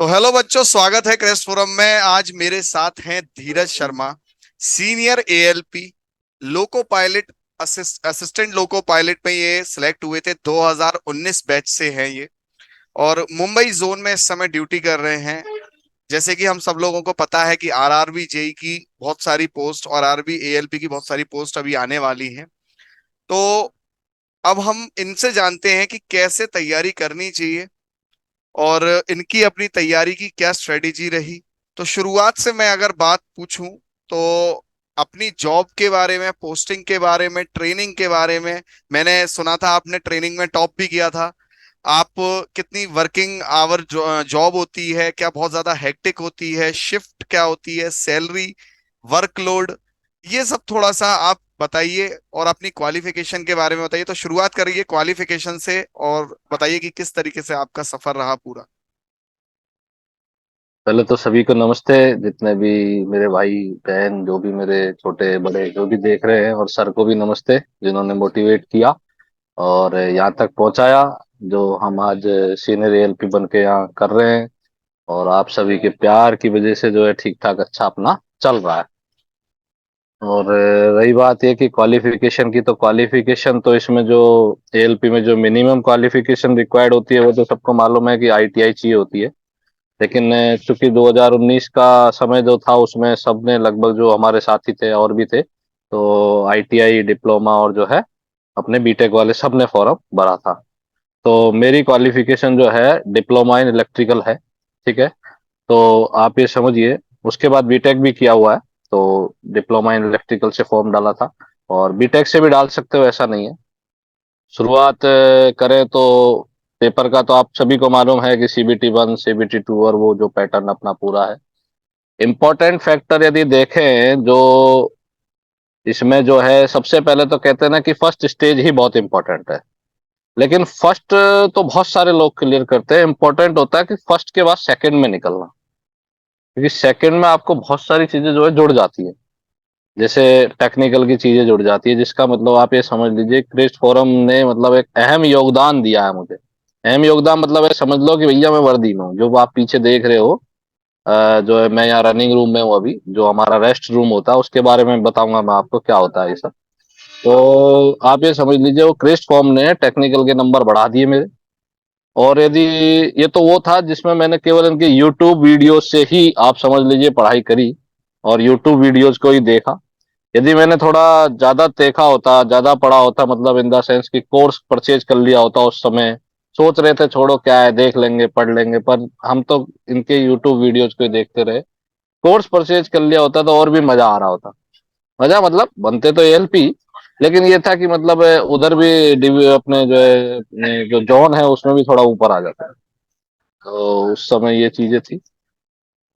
तो हेलो बच्चों, स्वागत है क्रेस्ट फोरम में। आज मेरे साथ हैं Dheeraj Sharma, senior ALP loco pilot, assistant loco pilot में ये सिलेक्ट हुए थे। 2019 बैच से हैं ये, और मुंबई जोन में इस समय ड्यूटी कर रहे हैं। जैसे कि हम सब लोगों को पता है कि आरआरबी जेई की बहुत सारी पोस्ट और आरबी एएलपी की बहुत सारी पोस्ट अभी आने वाली हैं। तो अब हम इनसे जानते हैं कि कैसे तैयारी करनी चाहिए और इनकी अपनी तैयारी की क्या स्ट्रेटेजी रही। तो शुरुआत से मैं अगर बात पूछूं तो अपनी जॉब के बारे में, पोस्टिंग के बारे में, ट्रेनिंग के बारे में। मैंने सुना था आपने ट्रेनिंग में टॉप भी किया था। आप कितनी वर्किंग आवर जॉब होती है, क्या बहुत ज्यादा हेक्टिक होती है, शिफ्ट क्या होती है, सैलरी, वर्कलोड, ये सब थोड़ा सा आप बताइए। और अपनी क्वालिफिकेशन के बारे में बताइए। तो शुरुआत करिए क्वालिफिकेशन से और बताइए कि किस तरीके से आपका सफर रहा पूरा। पहले तो सभी को नमस्ते। जितने भी मेरे भाई बहन, जो भी मेरे छोटे बड़े जो भी देख रहे हैं, और सर को भी नमस्ते जिन्होंने मोटिवेट किया और यहाँ तक पहुंचाया, जो हम आज सीनियर एएलपी बन के यहाँ कर रहे हैं। और आप सभी के प्यार की वजह से जो है ठीक ठाक अच्छा अपना चल रहा है। और रही बात ये कि क्वालिफिकेशन की, तो क्वालिफिकेशन तो इसमें जो एएलपी में जो मिनिमम क्वालिफिकेशन रिक्वायर्ड होती है वो तो सबको मालूम है कि आईटीआई चाहिए होती है। लेकिन चूंकि 2019 का समय जो था उसमें सबने लगभग, जो हमारे साथी थे और भी थे, तो आईटीआई डिप्लोमा और जो है अपने बीटेक वाले सबने फॉर्म भरा था। तो मेरी क्वालिफिकेशन जो है डिप्लोमा इन इलेक्ट्रिकल है। ठीक है। तो आप ये समझिए, उसके बाद बीटेक भी किया हुआ है। तो डिप्लोमा इन इलेक्ट्रिकल से फॉर्म डाला था, और बीटेक से भी डाल सकते हो, ऐसा नहीं है। शुरुआत करें तो पेपर का तो आप सभी को मालूम है कि CBT 1 CBT 2 और वो जो पैटर्न अपना पूरा है। इम्पोर्टेंट फैक्टर यदि देखें जो इसमें जो है, सबसे पहले तो कहते हैं ना कि फर्स्ट स्टेज ही बहुत इंपॉर्टेंट है। लेकिन फर्स्ट तो बहुत सारे लोग क्लियर करते हैं, इंपॉर्टेंट होता है कि फर्स्ट के बाद सेकंड में निकलना। क्योंकि सेकंड में आपको बहुत सारी चीजें जो है जुड़ जाती है। जैसे टेक्निकल की चीजें जुड़ जाती है, जिसका मतलब आप ये समझ लीजिए, क्रिस्ट फोरम ने मतलब एक अहम योगदान दिया है मुझे। अहम योगदान मतलब है, समझ लो कि भैया मैं वर्दी में हूँ, जो आप पीछे देख रहे हो। जो है, मैं यहाँ रनिंग रूम में हूँ अभी, जो हमारा रेस्ट रूम होता है उसके बारे में बताऊंगा मैं आपको क्या होता है ये सब। तो आप ये समझ लीजिए, वो क्रिस्ट फॉर्म ने टेक्निकल के नंबर बढ़ा दिए मेरे। और यदि ये तो वो था जिसमें मैंने केवल इनके यूट्यूब वीडियो से ही, आप समझ लीजिए, पढ़ाई करी और यूट्यूब वीडियोज को ही देखा। यदि मैंने थोड़ा ज्यादा देखा होता, ज्यादा पढ़ा होता, मतलब इन द सेंस कि कोर्स परचेज कर लिया होता उस समय, सोच रहे थे छोड़ो क्या है, देख लेंगे पढ़ लेंगे, पर हम तो इनके यूट्यूब वीडियोज को ही देखते रहे। कोर्स परचेज कर लिया होता तो और भी मजा आ रहा होता। मजा मतलब बनते तो एएलपी, लेकिन ये था कि मतलब उधर भी अपने जो है, अपने जो जॉन है उसमें भी थोड़ा ऊपर आ जाता है। तो उस समय ये चीजें थी।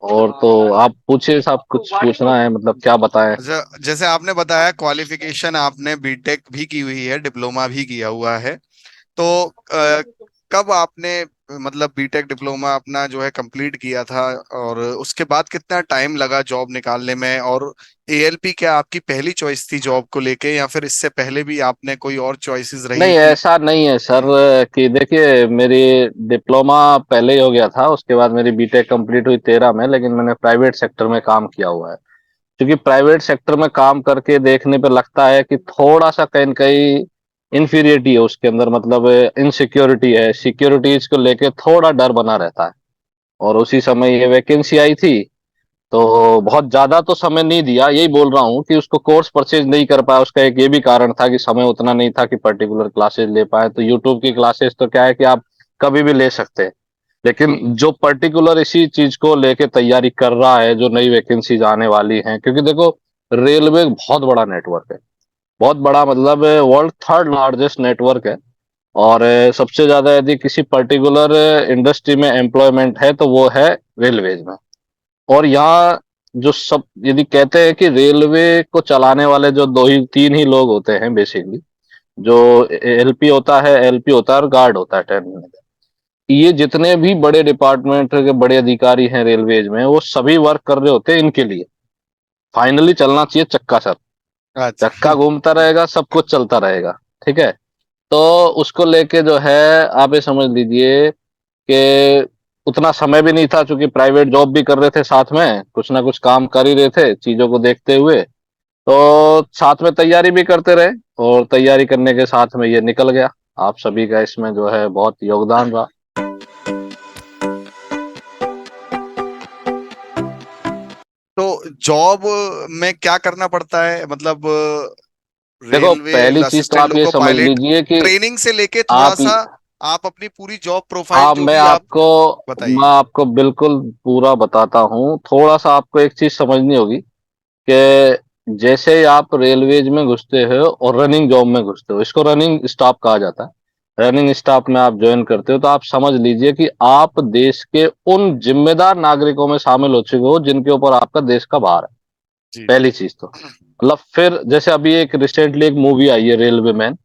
और तो आप पूछिए साहब, कुछ पूछना है मतलब क्या बताएं। अच्छा, जैसे आपने बताया क्वालिफिकेशन आपने बीटेक भी की हुई है, डिप्लोमा भी किया हुआ है। तो कब आपने मतलब बीटेक डिप्लोमा अपना जो है कंप्लीट किया था, और उसके बाद कितना टाइम लगा जॉब निकालने में? और एएलपी क्या आपकी पहली चॉइस थी जॉब को लेके, या फिर इससे पहले भी आपने कोई और चॉइसेस रही नहीं, कि? ऐसा नहीं है सर। कि देखिए, मेरी डिप्लोमा पहले ही हो गया था, उसके बाद मेरी बीटेक कंप्लीट हुई 13 में, लेकिन मैंने प्राइवेट सेक्टर में काम किया हुआ है। क्योंकि प्राइवेट सेक्टर में काम करके देखने पे लगता है कि थोड़ा सा कहीं न कहीं इन्फीरियरिटी है उसके अंदर, मतलब इनसिक्योरिटी है, सिक्योरिटीज को लेके थोड़ा डर बना रहता है। और उसी समय ये वैकेंसी आई थी, तो बहुत ज्यादा तो समय नहीं दिया, यही बोल रहा हूँ कि उसको कोर्स परचेज नहीं कर पाया। उसका एक ये भी कारण था कि समय उतना नहीं था कि पर्टिकुलर क्लासेस ले पाए। तो यूट्यूब की क्लासेस तो क्या है कि आप कभी भी ले सकते हैं। लेकिन जो पर्टिकुलर इसी चीज को लेके तैयारी कर रहा है, जो नई वैकेंसीज आने वाली हैं, क्योंकि देखो, रेलवे एक बहुत बड़ा नेटवर्क है। बहुत बड़ा मतलब वर्ल्ड थर्ड लार्जेस्ट नेटवर्क है। और सबसे ज्यादा यदि किसी पर्टिकुलर इंडस्ट्री में एम्प्लॉयमेंट है तो वो है रेलवेज में। और यहाँ जो सब, यदि कहते हैं कि रेलवे को चलाने वाले जो दो ही तीन ही लोग होते हैं बेसिकली, जो एलपी होता है, एलपी होता है और गार्ड होता है, ट्रेन में। ये जितने भी बड़े डिपार्टमेंट के बड़े अधिकारी हैं रेलवेज में, वो सभी वर्क कर रहे होते हैं इनके लिए। फाइनली चलना चाहिए चक्का सर। चक्का अच्छा। घूमता रहेगा, सब कुछ चलता रहेगा। ठीक है। तो उसको लेके जो है, आप ये समझ लीजिए कि उतना समय भी नहीं था, क्योंकि प्राइवेट जॉब भी कर रहे थे, साथ में कुछ ना कुछ काम कर ही रहे थे चीजों को देखते हुए। तो साथ में तैयारी भी करते रहे, और तैयारी करने के साथ में ये निकल गया। आप सभी का इसमें जो है बहुत योगदान रहा। तो जॉब में क्या करना पड़ता है, मतलब देखो, रेलवे पहली चीज तो असिस्टेंट आप ये लोको समझ पायलट लीजिए कि ट्रेनिंग से लेके थोड़ा आप, सा आप अपनी पूरी जॉब प्रोफाइल हाँ, जो भी आप मैं बताइए। आपको बिल्कुल पूरा बताता हूँ। थोड़ा सा आपको एक चीज समझनी होगी कि जैसे ही आप रेलवेज में घुसते हो और रनिंग जॉब में घुसते हो, इसको रनिंग स्टाफ कहा जाता है। रनिंग स्टाफ में आप ज्वाइन करते हो, तो आप समझ लीजिए कि आप देश के उन जिम्मेदार नागरिकों में शामिल हो चुके हो जिनके ऊपर आपका देश का भार है। जी जी। पहली चीज तो मतलब, फिर जैसे अभी एक रिसेंटली एक मूवी आई है रेलवे मैन,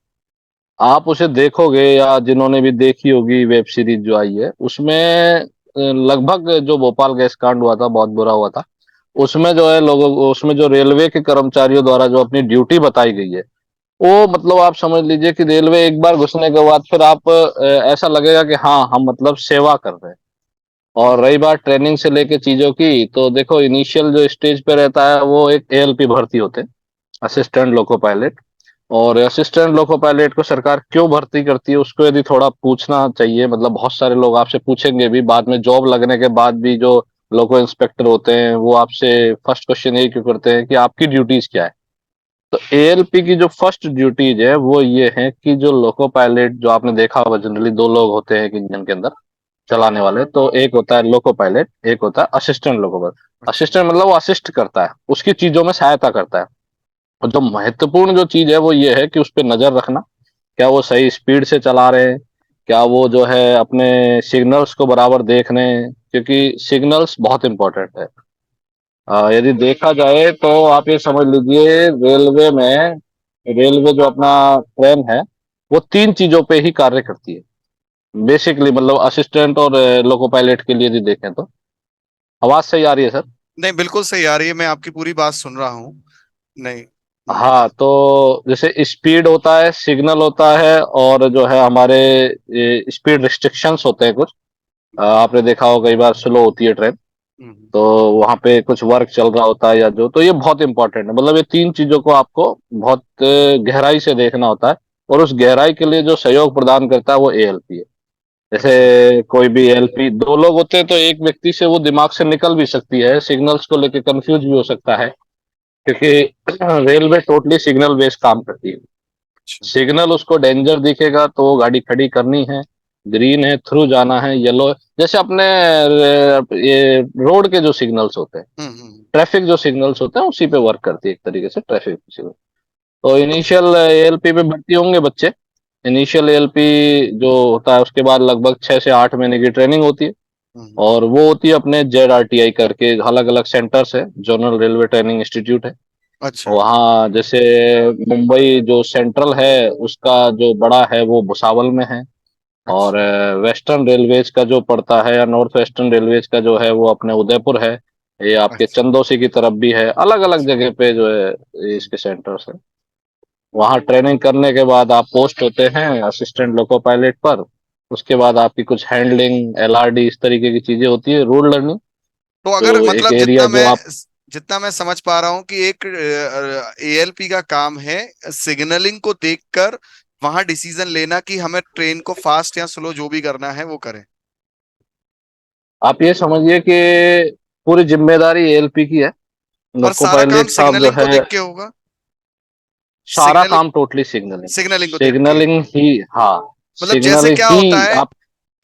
आप उसे देखोगे, या जिन्होंने भी देखी होगी वेब सीरीज जो आई है उसमें, लगभग जो भोपाल गैस कांड हुआ था, बहुत बुरा हुआ था, उसमें जो है लोगों को, उसमें जो रेलवे के कर्मचारियों द्वारा जो अपनी ड्यूटी बताई गई है, वो मतलब आप समझ लीजिए कि रेलवे एक बार घुसने के बाद फिर आप, ऐसा लगेगा कि हाँ, हम मतलब सेवा कर रहे हैं। और हम्म। रही बात ट्रेनिंग से लेके चीजों की, तो देखो इनिशियल जो स्टेज पे रहता है वो एक एएलपी भर्ती होते हैं, असिस्टेंट लोको पायलट। और असिस्टेंट लोको पायलट को सरकार क्यों भर्ती करती है, उसको यदि थोड़ा पूछना चाहिए। मतलब बहुत सारे लोग आपसे पूछेंगे भी बाद में, जॉब लगने के बाद भी, जो लोको इंस्पेक्टर होते हैं वो आपसे फर्स्ट क्वेश्चन यही क्यों करते हैं कि आपकी ड्यूटीज क्या है। तो एएलपी की जो फर्स्ट ड्यूटीज है वो ये है कि जो लोको पायलट, जो आपने देखा होगा जनरली दो लोग होते हैं एक इंजन के अंदर चलाने वाले, तो एक होता है लोको पायलट, एक होता है असिस्टेंट लोको पायलट। अच्छा। असिस्टेंट मतलब वो असिस्ट करता है, उसकी चीजों में सहायता करता है। और जो महत्वपूर्ण जो चीज है वो ये है कि उस पर नजर रखना, क्या वो सही स्पीड से चला रहे हैं, क्या वो जो है अपने सिग्नल्स को बराबर देख रहे हैं, क्योंकि सिग्नल्स बहुत इंपॉर्टेंट है। यदि देखा जाए तो आप ये समझ लीजिए, रेलवे में, रेलवे जो अपना ट्रेन है वो तीन चीजों पे ही कार्य करती है बेसिकली। मतलब असिस्टेंट और लोको पायलट के लिए यदि देखें तो। आवाज सही आ रही है सर? नहीं, बिल्कुल सही आ रही है, मैं आपकी पूरी बात सुन रहा हूँ। नहीं। हाँ, तो जैसे स्पीड होता है, सिग्नल होता है, और जो है हमारे स्पीड रिस्ट्रिक्शंस होते हैं कुछ। आपने देखा हो कई बार स्लो होती है ट्रेन, हम्म। तो वहां पे कुछ वर्क चल रहा होता है या जो, तो ये बहुत इंपॉर्टेंट है। मतलब ये तीन चीजों को आपको बहुत गहराई से देखना होता है। और उस गहराई के लिए जो सहयोग प्रदान करता है वो एएलपी है। अच्छा। जैसे कोई भी एलपी, दो लोग होते हैं तो एक व्यक्ति से वो दिमाग से निकल भी सकती है, सिग्नल्स को लेकर कंफ्यूज भी हो सकता है, क्योंकि रेलवे टोटली सिग्नल बेस्ड काम करती है। अच्छा। सिग्नल उसको डेंजर दिखेगा तो वो गाड़ी खड़ी करनी है, ग्रीन है थ्रू जाना है, येलो, जैसे अपने ये रोड के जो सिग्नल्स होते हैं, ट्रैफिक जो सिग्नल्स होते हैं, उसी पे वर्क करती है एक तरीके से ट्रैफिक सिग्नल। तो तो इनिशियल एएलपी पे भर्ती होंगे बच्चे। इनिशियल एएलपी जो होता है उसके बाद लगभग 6 से 8 महीने की ट्रेनिंग होती है। हम्म। और वो होती है अपने जेड करके अलग अलग सेंटर्स है, जोनल रेलवे ट्रेनिंग इंस्टीट्यूट है। अच्छा। वहाँ जैसे मुंबई जो सेंट्रल है उसका जो बड़ा है वो भुसावल में है। और अच्छा। वेस्टर्न रेलवेज का जो पड़ता है, या नॉर्थ वेस्टर्न रेलवेज का जो है वो अपने उदयपुर है। ये आपके अच्छा। चंदौसी की तरफ भी है, अलग अलग अच्छा। जगह पे जो है ये हम्म। इसके सेंटर्स है। वहाँ ट्रेनिंग करने के बाद आप पोस्ट होते हैं असिस्टेंट लोको पायलट पर। उसके बाद आपकी कुछ हैंडलिंग, एलआरडी, इस तरीके की चीजें होती है, रूल लर्निंग। तो अगर तो एक मतलब एरिया जो आप, जितना मैं समझ पा रहा हूँ कि एक एएलपी का काम है सिग्नलिंग को देखकर वहां डिसीजन लेना कि हमें ट्रेन को फास्ट या स्लो जो भी करना है वो करें। ये समझिए कि पूरी जिम्मेदारी एएलपी की है। पर लोको सारा काम पायलट साहब जो सिग्नलिंग को है, देख के होगा। सारा सिग्नलिंग काम टोटली सिग्नलिंग, सिग्नलिंग को देख के। सिग्नलिंग ही, हाँ, मतलब जैसे सिग्नलिंग क्या ही। होता है आप,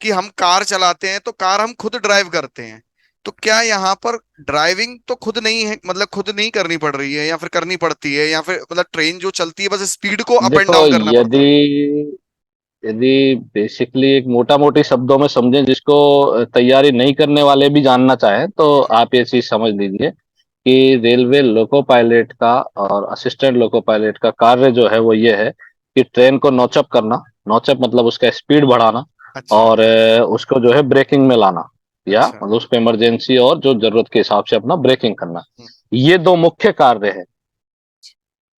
कि हम कार चलाते हैं तो कार हम खुद ड्राइव करते हैं, तो क्या यहाँ पर ड्राइविंग तो खुद नहीं है, मतलब खुद नहीं करनी पड़ रही है या फिर करनी पड़ती है, या फिर मतलब ट्रेन जो चलती है बस स्पीड को अप एंड देखो, डाउन करना पड़ता है। यदि यदि बेसिकली एक मोटा मोटी शब्दों में समझें, जिसको तैयारी नहीं करने वाले भी जानना चाहें, तो आप ये चीज समझ लीजिए कि रेलवे लोको पायलट का और असिस्टेंट लोको पायलट का कार्य जो है वो ये है कि ट्रेन को नौचअप करना। नौचअप मतलब उसका स्पीड बढ़ाना, अच्छा। और उसको जो है ब्रेकिंग में लाना, या अच्छा। मतलब उस पर इमरजेंसी और जो जरूरत के हिसाब से अपना ब्रेकिंग करना। हम्म। ये दो मुख्य कार्य है।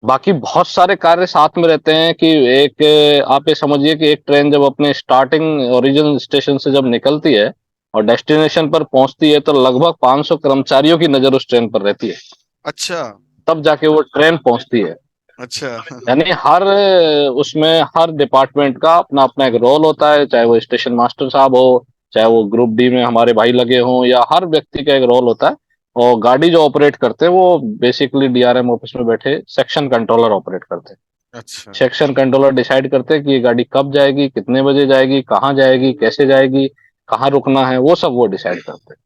बाकी बहुत सारे कार्य साथ में रहते हैं कि आप ये समझिए कि एक ट्रेन जब अपने स्टार्टिंग ओरिजिन स्टेशन से जब निकलती है, और डेस्टिनेशन पर पहुंचती है तो लगभग 500 कर्मचारियों की नजर उस ट्रेन पर रहती है, अच्छा। तब जाके वो ट्रेन पहुंचती है। अच्छा। यानी हर उसमें हर डिपार्टमेंट का अपना अपना एक रोल होता है, चाहे वो स्टेशन मास्टर साहब हो, चाहे वो ग्रुप डी में हमारे भाई लगे हों, या हर व्यक्ति का एक रोल होता है। और गाड़ी जो ऑपरेट करते हैं वो बेसिकली डीआरएम ऑफिस में बैठे सेक्शन कंट्रोलर ऑपरेट करते हैं। अच्छा। सेक्शन कंट्रोलर डिसाइड करते हैं कि ये गाड़ी कब जाएगी, कितने बजे जाएगी, कहाँ जाएगी, कैसे जाएगी, कहाँ रुकना है, वो सब वो डिसाइड करते हैं।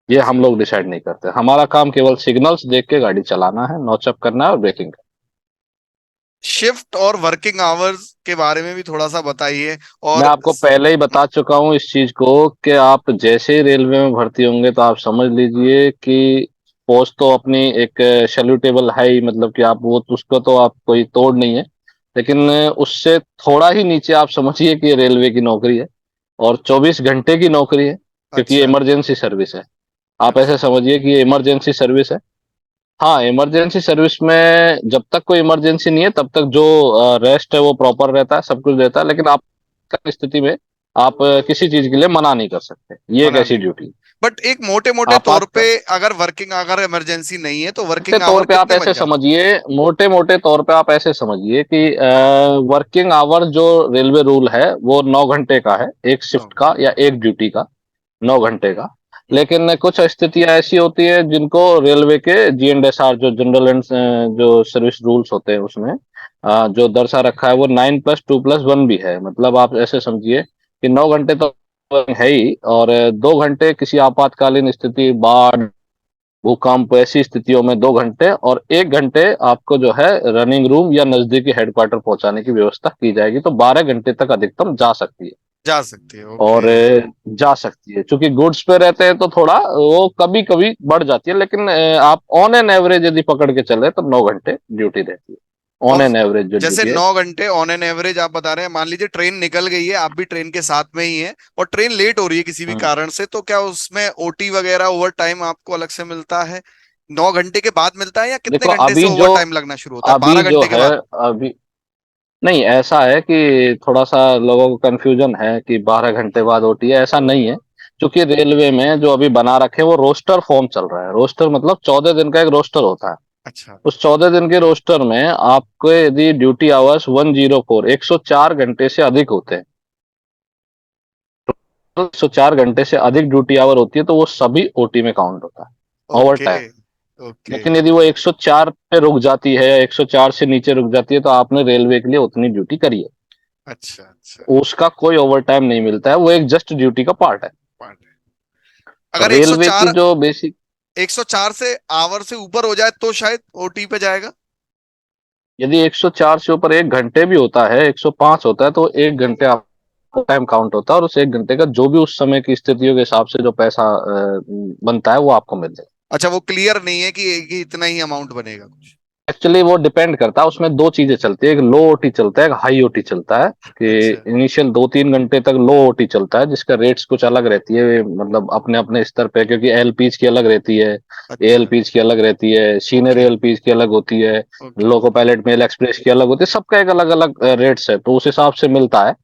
ये हम लोग डिसाइड नहीं करते, हमारा काम केवल सिग्नल्स देख के गाड़ी चलाना है, नॉचअप करना है और ब्रेकिंग। शिफ्ट और वर्किंग आवर्स के बारे में भी थोड़ा सा बताइए। मैं और आपको पहले ही बता चुका हूँ इस चीज को कि आप जैसे ही रेलवे में भर्ती होंगे तो आप समझ लीजिए कि पोस्ट तो अपनी एक सैल्यूटेबल है ही, मतलब कि आप वो तो उसको तो आप कोई तोड़ नहीं है, लेकिन उससे थोड़ा ही नीचे आप समझिए कि ये रेलवे की नौकरी है और 24 घंटे की नौकरी है, क्योंकि ये अच्छा। इमरजेंसी सर्विस है। आप ऐसे अच्छा। समझिए कि ये इमरजेंसी सर्विस है। हाँ, इमरजेंसी सर्विस में जब तक कोई इमरजेंसी नहीं है तब तक जो रेस्ट है वो प्रॉपर रहता है, सब कुछ रहता है, लेकिन आप स्थिति में आप किसी चीज के लिए मना नहीं कर सकते, ये एक मना ऐसी नहीं। ड्यूटी। बट एक मोटे मोटे तौर पे, आपात अगर इमरजेंसी नहीं है तो मोटे वर्किंग तौर आवर पे आप कितने ऐसे बन जाते समझिए, मोटे मोटे तौर पे आप ऐसे समझिए कि वर्किंग आवर जो रेलवे रूल है वो 9 घंटे का है, एक हैं? शिफ्ट का या एक ड्यूटी का, 9 घंटे का। हम्म। लेकिन कुछ स्थितियां ऐसी होती है जिनको रेलवे के जीएनडीएसआर जो जनरल एंड जो सर्विस रूल्स होते हैं उसमें जो दर्शा रखा है वो 9+2+1 भी है। मतलब आप ऐसे समझिए कि 9 घंटे तो है ही, और 2 घंटे किसी आपातकालीन स्थिति, बाढ़, भूकंप, ऐसी स्थितियों में 2 घंटे, और 1 घंटे आपको जो है रनिंग रूम या नजदीकी हेडक्वार्टर पहुंचाने की व्यवस्था की जाएगी, तो 12 घंटे तक अधिकतम जा सकती है। जा सकती है, और ओके। जा सकती है, क्योंकि गुड्स पे रहते हैं तो थोड़ा वो कभी कभी बढ़ जाती है, लेकिन आप ऑन एन एवरेज यदि पकड़ के चले तो 9 घंटे ड्यूटी रहती है, ऑन और एन एवरेज जो जैसे ड्यूटी है। 9 घंटे ऑन एन एवरेज आप बता रहे हैं, मान लीजिए ट्रेन निकल गई है, आप भी ट्रेन के साथ में ही हैं और ट्रेन लेट हो रही है किसी भी हम्म। कारण से, तो क्या उसमें ओटी वगैरह ओवर टाइम आपको अलग से मिलता है? 9 घंटे के बाद मिलता है या कितने देखो घंटे से ओवर टाइम लगना शुरू होता है, अभी बारह जो घंटे के है, बाद? अभी नहीं, ऐसा है कि थोड़ा सा लोगों को कंफ्यूजन है कि 12 घंटे बाद ओटी है, ऐसा नहीं है। क्योंकि रेलवे में जो अभी बना रखे वो रोस्टर फॉर्म चल रहा है, रोस्टर मतलब 14 दिन का एक रोस्टर होता है। अच्छा। उस 14 दिन के रोस्टर में आपको यदि ड्यूटी आवर्स 104 से अधिक होते हैं, तो 104 से अधिक ड्यूटी आवर होती है तो वो सभी ओटी में काउंट होता है, ओवर ओके। टाइम। ओके। लेकिन यदि वो 104 पे रुक जाती है या 104 से नीचे रुक जाती है तो आपने रेलवे के लिए उतनी ड्यूटी करी है, अच्छा। अच्छा। उसका कोई ओवर टाइम नहीं मिलता है, वो एक जस्ट ड्यूटी का पार्ट है। पार्ट है। अगर रेलवे की 104, जो बेसिक, 104 से आवर से ऊपर हो जाए तो शायद ओटी पे जाएगा। यदि 104 से ऊपर 1 घंटे भी होता है, 105 होता है, तो 1 घंटे आपको टाइम काउंट होता है, और उस 1 घंटे का जो भी उस समय की स्थितियों के हिसाब से जो पैसा बनता है वो आपको मिल जाएगा। अच्छा, वो क्लियर नहीं है कि इतना ही अमाउंट बनेगा कुछ? एक्चुअली वो डिपेंड करता है, उसमें दो चीजें चलती है, एक लो ओटी चलता है, एक हाई ओटी चलता है। कि अच्छा। इनिशियल 2-3 घंटे तक लो ओटी चलता है जिसका रेट्स कुछ अलग रहती है, मतलब अपने अपने स्तर पे, क्योंकि एलपीज की अलग रहती है, अच्छा। एएलपीज की अलग रहती है, सीनियर ओके। एएलपीज की अलग होती है, okay. Loco pilot mail express की अलग होती है, सबका एक अलग अलग रेट्स है, तो उस हिसाब से मिलता है।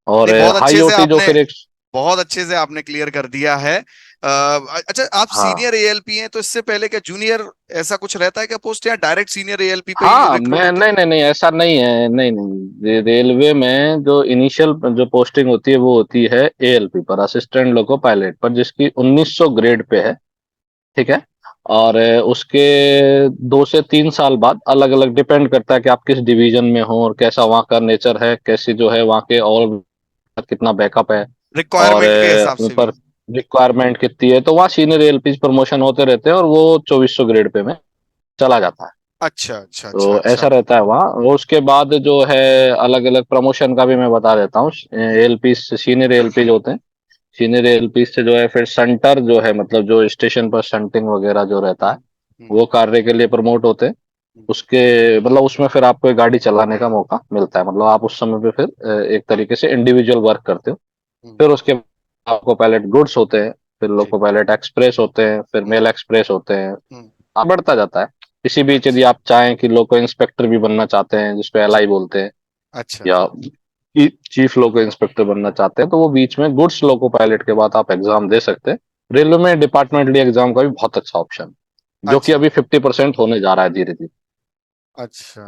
और नहीं, बहुत हाई अच्छे से ओटी जो आपने फिर एक, बहुत अच्छे से आपने क्लियर कर दिया है। अच्छा, आप हाँ सीनियर एएलपी हैं तो इससे पहले क्या जूनियर ऐसा कुछ रहता है क्या पोस्ट, या डायरेक्ट सीनियर एएलपी पे ही हाँ, रिक्रूट मैं होते हैं? नहीं नहीं नहीं, ऐसा नहीं है, नहीं नहीं, रेलवे में जो इनिशियल जो पोस्टिंग होती है वो होती है एएलपी पर, असिस्टेंट लोको पायलट पर, जिसकी 1900 ग्रेड पे है। ठीक है। और उसके 2 से 3 साल बाद अलग अलग डिपेंड करता है कि आप किस डिवीजन में हो और कैसा वहाँ का नेचर है, कैसी जो है वहाँ के, और कितना बैकअप है, और रिक्वायरमेंट के हिसाब से भी? पर रिक्वायरमेंट कितनी है, तो वहाँ सीनियर एएलपी प्रमोशन होते रहते हैं और वो 2400 ग्रेड पे में चला जाता है। अच्छा। अच्छा। अच्छा। तो अच्छा। ऐसा रहता है वहाँ, और उसके बाद जो है अलग अलग प्रमोशन का भी मैं बता देता हूँ। एएलपी, सीनियर एएलपी जो होते हैं, सीनियर एएलपी से जो है फिर संटर जो है, मतलब जो स्टेशन पर संटिंग वगैरह जो रहता है, हम्म। हम्म। वो कार्य के लिए प्रमोट होते हैं। हम्म। उसके मतलब उसमें फिर आपको एक गाड़ी चलाने का मौका मिलता है, मतलब आप उस समय पे फिर एक तरीके से इंडिविजुअल वर्क करते हो। हम्म। फिर उसके बाद आपको पायलट गुड्स होते हैं, फिर जी। लोको पायलट एक्सप्रेस होते हैं, फिर हम्म। मेल एक्सप्रेस होते हैं। हम्म। आप बढ़ता जाता है। इसी बीच यदि अच्छा। आप चाहें कि लोको इंस्पेक्टर भी बनना चाहते हैं, जिसपे एलआई बोलते हैं, अच्छा। या चीफ लोको इंस्पेक्टर बनना चाहते हैं तो वो बीच में गुड्स लोको पायलट के बाद आप एग्जाम दे सकते हैं। रेलवे में डिपार्टमेंटली एग्जाम का भी बहुत अच्छा ऑप्शन, जो कि अच्छा। अभी 50% होने जा रहा है धीरे धीरे। अच्छा,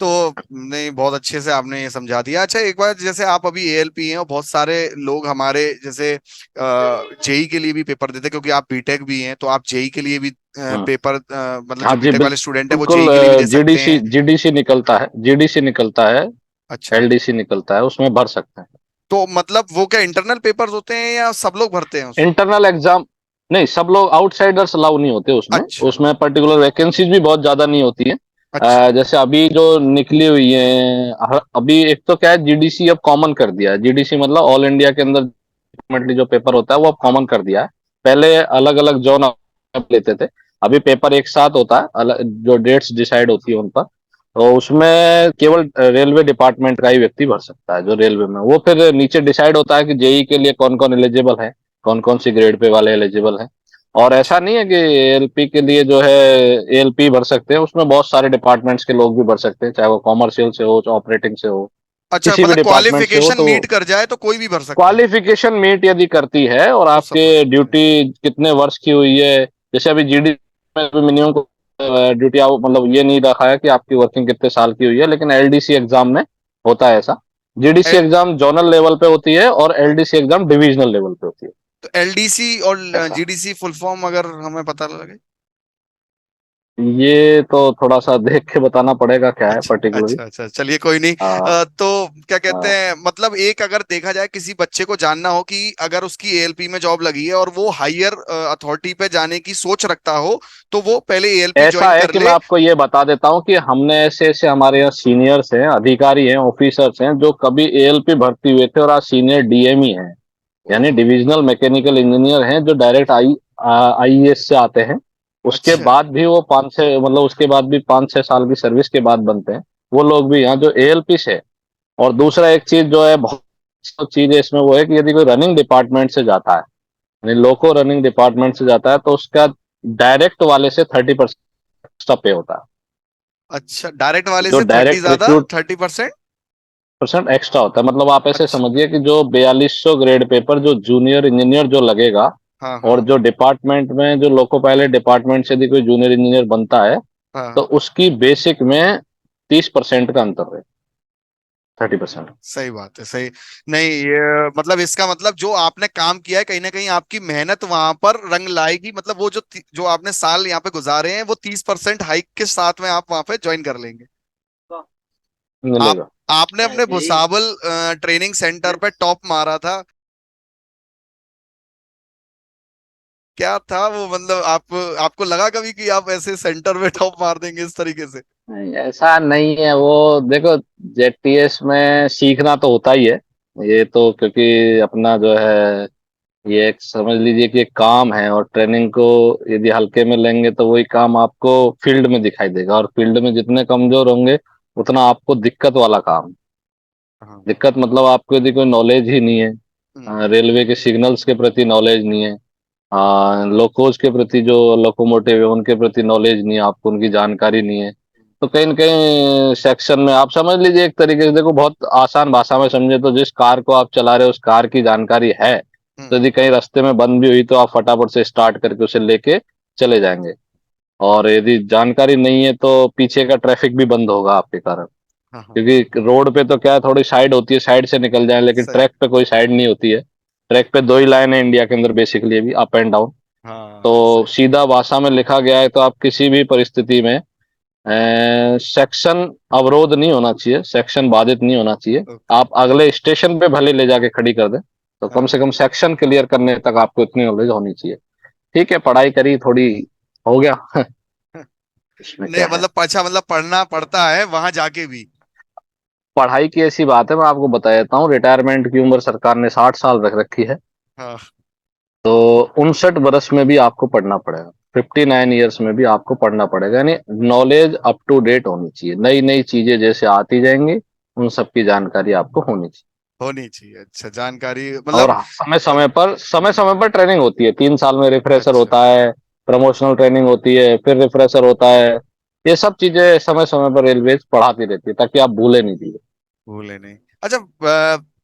तो नहीं, बहुत अच्छे से आपने ये समझा दिया। अच्छा, एक बार जैसे आप अभी एएलपी हैं और बहुत सारे लोग हमारे जैसे जेई के लिए भी पेपर देते हैं, क्योंकि आप बीटेक भी हैं, तो आप जेई के लिए भी हम्म। पेपर मतलब हाँ जो जी, बीटेक वाले स्टूडेंट है वो जेई बिल्कुल। के लिए भी दे सकते जीडीसी हैं। जीडीसी निकलता है, जीडीसी निकलता है, अच्छा, एलडीसी निकलता है, उसमें भर सकते हैं। तो मतलब वो क्या इंटरनल पेपर्स होते हैं या सब लोग भरते हैं उसको? इंटरनल एग्जाम नहीं, सब लोग आउटसाइडर्स अलाउ नहीं होते उसमें। अच्छा। उसमें पर्टिकुलर वैकेंसीज भी बहुत ज्यादा नहीं होती है। अच्छा। जैसे अभी जो निकली हुई है, अभी एक तो क्या है, जीडीसी अब कॉमन कर दिया है। जीडीसी मतलब ऑल इंडिया के अंदर ultimately जो पेपर होता है वो अब कॉमन कर दिया है। पहले अलग अलग जोन लेते थे, अभी पेपर एक साथ होता है, अलग जो डेट्स डिसाइड होती है उन पर। तो उसमें केवल रेलवे डिपार्टमेंट का ही व्यक्ति भर सकता है, जो रेलवे में। वो फिर नीचे डिसाइड होता है कि जेई के लिए कौन कौन एलिजिबल है, कौन कौन सी ग्रेड पे वाले एलिजिबल हैं। और ऐसा अच्छा। नहीं है कि एएलपी के लिए जो है एएलपी भर सकते हैं, उसमें बहुत सारे डिपार्टमेंट्स के लोग भी भर सकते हैं, चाहे वो कॉमर्शियल से हो, चाहे ऑपरेटिंग से हो, अच्छा, किसी भी मतलब डिपार्टमेंट से हो। क्वालिफिकेशन तो मीट कर जाए तो कोई भी भर सकता है? क्वालिफिकेशन मीट यदि करती है और तो सब आपके भर सकते हैं? ड्यूटी कितने वर्ष की हुई है, जैसे अभी जीडी में भी मिनिमम ड्यूटी आप मतलब ये नहीं रखा है कि आपकी वर्किंग कितने साल की हुई है, लेकिन एलडीसी एग्जाम में होता है ऐसा। GDC L, exam zonal level पे होती है और एलडीसी एग्जाम डिविजनल लेवल पे होती है। तो एलडीसी और ऐसा, जीडीसी फुल फॉर्म अगर हमें पता लगे? ये तो थोड़ा सा देख के बताना पड़ेगा क्या है अच्छा, पर्टिकुलरली। अच्छा, अच्छा, चलिए कोई नहीं। हाँ। तो क्या कहते हाँ। हैं, मतलब एक अगर देखा जाए किसी बच्चे को जानना हो कि अगर उसकी एएलपी में जॉब लगी है और वो हायर अथॉरिटी पे जाने की सोच रखता हो, तो वो पहले एएलपी ऐसा ज्वाइन है कर कि मैं ले? आपको ये बता देता हूँ कि हमने ऐसे ऐसे हमारे यहाँ सीनियर्स हैं, अधिकारी हैं, ऑफिसर्स हैं, जो कभी एएलपी भर्ती हुए थे और आज सीनियर डीएमई हैं, यानी ओहो। डिविजनल मैकेनिकल इंजीनियर हैं, जो डायरेक्ट आईईएस से आते हैं। उसके अच्छा। बाद भी वो 5 से मतलब उसके बाद भी 5-6 साल की सर्विस के बाद बनते हैं। वो लोग भी यहाँ जो एएलपी से। और दूसरा एक चीज जो है, बहुत चीज है इसमें, वो है कि यदि कोई रनिंग डिपार्टमेंट से जाता है, यानी लोको रनिंग डिपार्टमेंट से जाता है, तो उसका डायरेक्ट वाले से 30% एक्स्ट्रा पे होता है। अच्छा, डायरेक्ट वाले जो से 30 डायरेक्ट ज्यादा रिक्रूट 30%? परसेंट एक्स्ट्रा होता है, मतलब आप ऐसे अच्छा। समझिए कि जो 4200 ग्रेड पेपर जो जूनियर इंजीनियर जो लगेगा, हाँ, और हाँ, जो डिपार्टमेंट में जो लोको पायलट डिपार्टमेंट से यदि कोई जूनियर इंजीनियर बनता है, तो हाँ। उसकी बेसिक में 30% का अंतर है, 30%। सही बात है, सही। नहीं, ये मतलब इसका मतलब जो आपने काम किया है, कहीं ना कहीं आपकी मेहनत वहां पर रंग लाएगी। मतलब वो जो आपने साल यहाँ पे गुजारे हैं, वो 30% हाइक के साथ में आप वहां पे ज्वाइन कर लेंगे। आप मिलेगा। आपने अपने भुसावल ट्रेनिंग सेंटर पे टॉप मारा था। क्या था वो, मतलब आप आपको लगा कभी कि आप ऐसे सेंटर में टॉप मार देंगे इस तरीके से? नहीं, ऐसा नहीं है। वो देखो, जेटीएस में सीखना तो होता ही है, ये तो क्योंकि अपना जो है, ये एक समझ लीजिए कि एक काम है, और ट्रेनिंग को यदि हल्के में लेंगे तो वही काम आपको फील्ड में दिखाई देगा, और फील्ड में जितने कमजोर होंगे उतना आपको दिक्कत वाला काम। हाँ। दिक्कत मतलब आपको यदि कोई नॉलेज ही नहीं है, हम्म। रेलवे के सिग्नल्स के प्रति नॉलेज नहीं है, लोकोज के प्रति जो लोकोमोटिव है उनके प्रति नॉलेज नहीं है, आपको उनकी जानकारी नहीं है, तो कहीं न कहीं सेक्शन में आप समझ लीजिए, एक तरीके से देखो, बहुत आसान भाषा में समझे तो जिस कार को आप चला रहे हो उस कार की जानकारी है, तो हम्म। यदि कहीं रास्ते में बंद भी हुई तो आप फटाफट से स्टार्ट करके उसे लेके चले जाएंगे। और यदि जानकारी नहीं है तो पीछे का ट्रैफिक भी बंद होगा आपके कारण। हाँ, हाँ। क्योंकि रोड पे तो क्या है, थोड़ी साइड होती है, साइड से निकल जाए, लेकिन सही। ट्रैक पे कोई साइड नहीं होती है। ट्रैक पे दो ही लाइन है इंडिया के अंदर बेसिकली, अभी अप एंड डाउन। तो हाँ, सही। सीधा भाषा में लिखा गया है, तो आप किसी भी परिस्थिति में सेक्शन अवरोध नहीं होना चाहिए, सेक्शन बाधित नहीं होना चाहिए। ओके। आप अगले स्टेशन पे भले ले जाके खड़ी कर दें, तो कम से हाँ। कम सेक्शन क्लियर करने तक आपको इतनी नॉलेज होनी चाहिए। ठीक है, पढ़ाई करी थोड़ी, हो गया। इसमें नहीं, क्या है, मतलब अच्छा, मतलब पढ़ना पड़ता है वहां जाके भी? पढ़ाई की ऐसी बात है, मैं आपको बता देता हूँ, रिटायरमेंट की उम्र सरकार ने 60 साल रख रखी है। हाँ। तो 59 वर्ष में भी आपको पढ़ना पड़ेगा, 59 ईयर्स में भी आपको पढ़ना पड़ेगा, यानी नॉलेज अप टू डेट होनी चाहिए, नई नई चीजें जैसे आती जाएंगी उन सब की जानकारी आपको होनी चाहिए। होनी चाहिए, अच्छा, जानकारी और मतलब। समय समय पर ट्रेनिंग होती है, 3 साल में रिफ्रेशर अच्छा, होता है, प्रमोशनल ट्रेनिंग होती है, फिर रिफ्रेशर होता है। ये सब चीजें समय समय पर रेलवे पढ़ाती रहती है, ताकि आप भूले नहीं चीजें। भूले नहीं। अच्छा,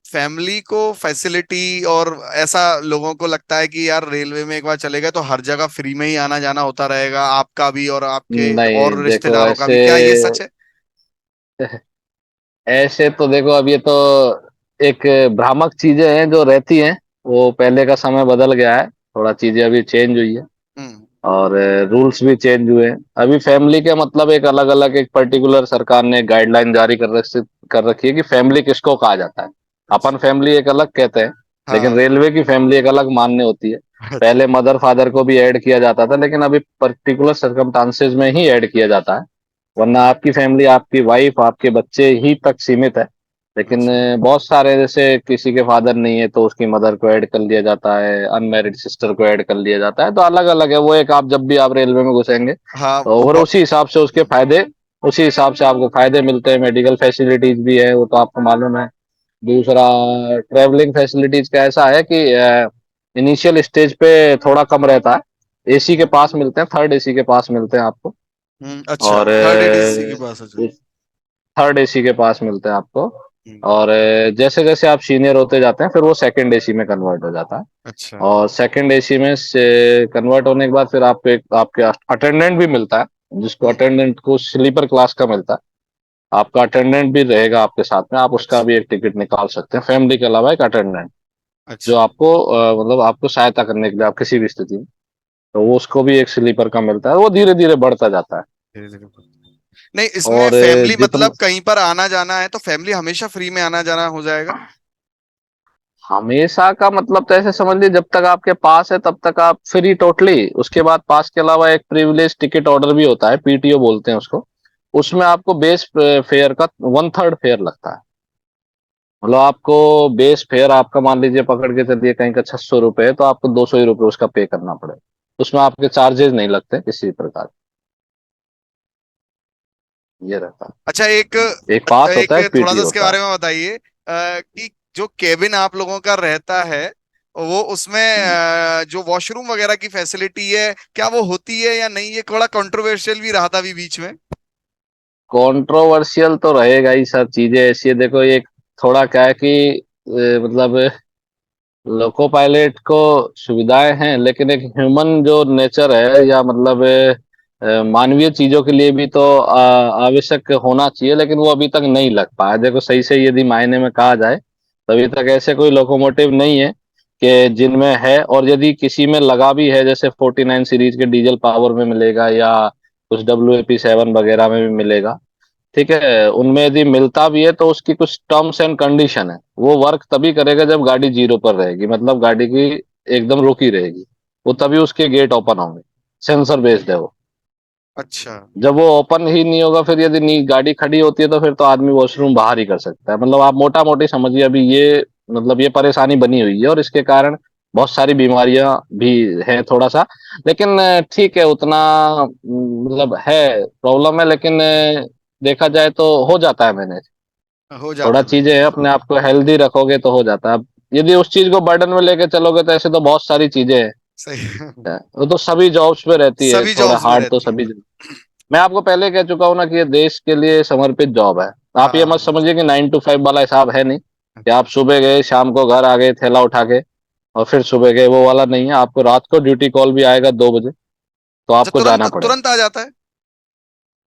फैमिली को फैसिलिटी और ऐसा लोगों को लगता है कि यार रेलवे में एक बार चले गए तो हर जगह फ्री में ही आना जाना होता रहेगा, आपका भी और आपके नहीं और देखो रिश्तेदारों का ऐसे, भी, क्या ये सच है? ऐसे तो देखो अब ये तो एक भ्रामक चीजें हैं जो रहती हैं। वो पहले का समय बदल गया है, थोड़ा चीजें अभी चेंज हुई है हम्म। और रूल्स भी चेंज हुए हैं। अभी फैमिली के मतलब एक अलग अलग एक पर्टिकुलर सरकार ने गाइडलाइन जारी कर रखी है कि फैमिली किसको कहा जाता है। अपन अच्छा। फैमिली एक अलग कहते हैं, लेकिन हाँ। रेलवे की फैमिली एक अलग मान्य होती है। अच्छा। पहले मदर फादर को भी ऐड किया जाता था, लेकिन अभी पर्टिकुलर सर्कमस्टांसेस में ही ऐड किया जाता है। वरना आपकी फैमिली आपकी वाइफ आपके बच्चे ही तक सीमित है। लेकिन अच्छा। बहुत सारे, जैसे किसी के फादर नहीं है तो उसकी मदर को ऐड कर लिया जाता है, अनमैरिड सिस्टर को ऐड कर लिया जाता है, तो अलग अलग है वो। एक आप जब भी आप रेलवे में घुसेंगे हाँ तो और उसी हिसाब से उसके फायदे, उसी हिसाब से आपको फायदे मिलते हैं। मेडिकल फैसिलिटीज भी है, वो तो आपको मालूम है। दूसरा, ट्रेवलिंग फैसिलिटीज का ऐसा है कि इनिशियल स्टेज पे थोड़ा कम रहता है, एसी के पास मिलते हैं, थर्ड एसी के पास मिलते हैं आपको। अच्छा, और थर्ड एडीसी के पास है जो। थर्ड एसी के पास मिलते हैं आपको। हम्म। और जैसे जैसे आप सीनियर होते जाते हैं फिर वो सेकंड एसी में कन्वर्ट हो जाता है। अच्छा। और सेकंड एसी में से कन्वर्ट होने के बाद फिर आपको एक आपके अटेंडेंट भी मिलता है, जिसको हम्म। अटेंडेंट को स्लीपर क्लास का मिलता है। आपका अटेंडेंट भी रहेगा आपके साथ में, आप उसका अच्छा। भी एक टिकट निकाल सकते हैं, फैमिली के अलावा एक अटेंडेंट जो अच्छा। आपको मतलब आपको सहायता करने के लिए आप किसी भी स्थिति में, तो वो उसको भी एक स्लीपर का मिलता है। वो धीरे धीरे बढ़ता जाता है। धीरे धीरे नहीं, इसमें और फैमिली जितना मतलब कहीं पर आना जाना है तो फैमिली हमेशा फ्री में आना जाना हो जाएगा? हमेशा का मतलब तो ऐसे समझ लीजिए, जब तक आपके पास है तब तक आप फ्री टोटली। उसके बाद पास के अलावा एक प्रिविलेज टिकट ऑर्डर भी होता है, पीटीओ बोलते हैं उसको। उसमें आपको बेस फेयर का वन थर्ड फेयर लगता है। मतलब आपको बेस फेयर आपका मान लीजिए पकड़ के चलिए कहीं का 600 रुपये है, तो आपको 200 ही रुपये उसका पे करना पड़ेगा। उसमें आपके चार्जेस नहीं लगते किसी प्रकार। ये रहता अच्छा, है, एक पास एक होता है, एक थोड़ा सा पीटीओ इसके होता बारे में बताइए, कि जो केबिन आप लोगों का रहता है वो उसमें है। जो वॉशरूम वगैरह की फैसिलिटी है, क्या वो होती है या नहीं? ये थोड़ा कंट्रोवर्शियल भी रहा था अभी बीच में। कंट्रोवर्शियल तो रहेगा ही सर, चीजें ऐसी है देखो। ये थोड़ा क्या है कि मतलब लोको पायलट को सुविधाएं हैं, लेकिन एक ह्यूमन जो नेचर है या मतलब मानवीय चीजों के लिए भी तो आवश्यक होना चाहिए, लेकिन वो अभी तक नहीं लग पाया। देखो सही से यदि मायने में कहा जाए तो अभी तक ऐसे कोई लोकोमोटिव नहीं है कि जिनमें है। और यदि किसी में लगा भी है, जैसे 49 सीरीज के डीजल पावर में मिलेगा या कुछ WAP7 वगैरह में भी मिलेगा, ठीक है, उनमें यदि मिलता भी है तो उसकी कुछ टर्म्स एंड कंडीशन है। वो वर्क तभी करेगा जब गाड़ी जीरो पर रहेगी, मतलब गाड़ी की एकदम रुकी रहेगी, वो तभी उसके गेट ओपन होंगे। सेंसर बेस्ड है वो। अच्छा। जब वो ओपन ही नहीं होगा, फिर यदि गाड़ी खड़ी होती है तो फिर तो आदमी वॉशरूम बाहर ही कर सकता है। मतलब आप मोटा मोटी समझिए अभी ये, मतलब ये परेशानी बनी हुई है और इसके कारण बहुत सारी बीमारियां भी हैं थोड़ा सा। लेकिन ठीक है, उतना मतलब है, प्रॉब्लम है, लेकिन देखा जाए तो हो जाता है मैनेज। हो थोड़ा जाता है चीजें मैनेज। हैं, अपने आप को हेल्दी रखोगे तो हो जाता है। अब यदि उस चीज को बर्डन में लेके चलोगे तो ऐसे तो बहुत सारी चीजें हैं। सही। वो तो सभी जॉब्स पे रहती है, सभी थोड़ा जॉब्स में हार्ड तो रहती है। सभी। मैं आपको पहले कह चुका हूं ना कि ये देश के लिए समर्पित जॉब है। आप ये मत हाँ। समझिए कि 9 to 5 वाला हिसाब है, नहीं कि आप सुबह गए शाम को घर आ गए थैला उठा के और फिर सुबह गए, वो वाला नहीं है। आपको रात को ड्यूटी कॉल भी आएगा 2 बजे, तो अच्छा, आपको तुरंत जाना पड़ेगा। तुरंत आ जाता है?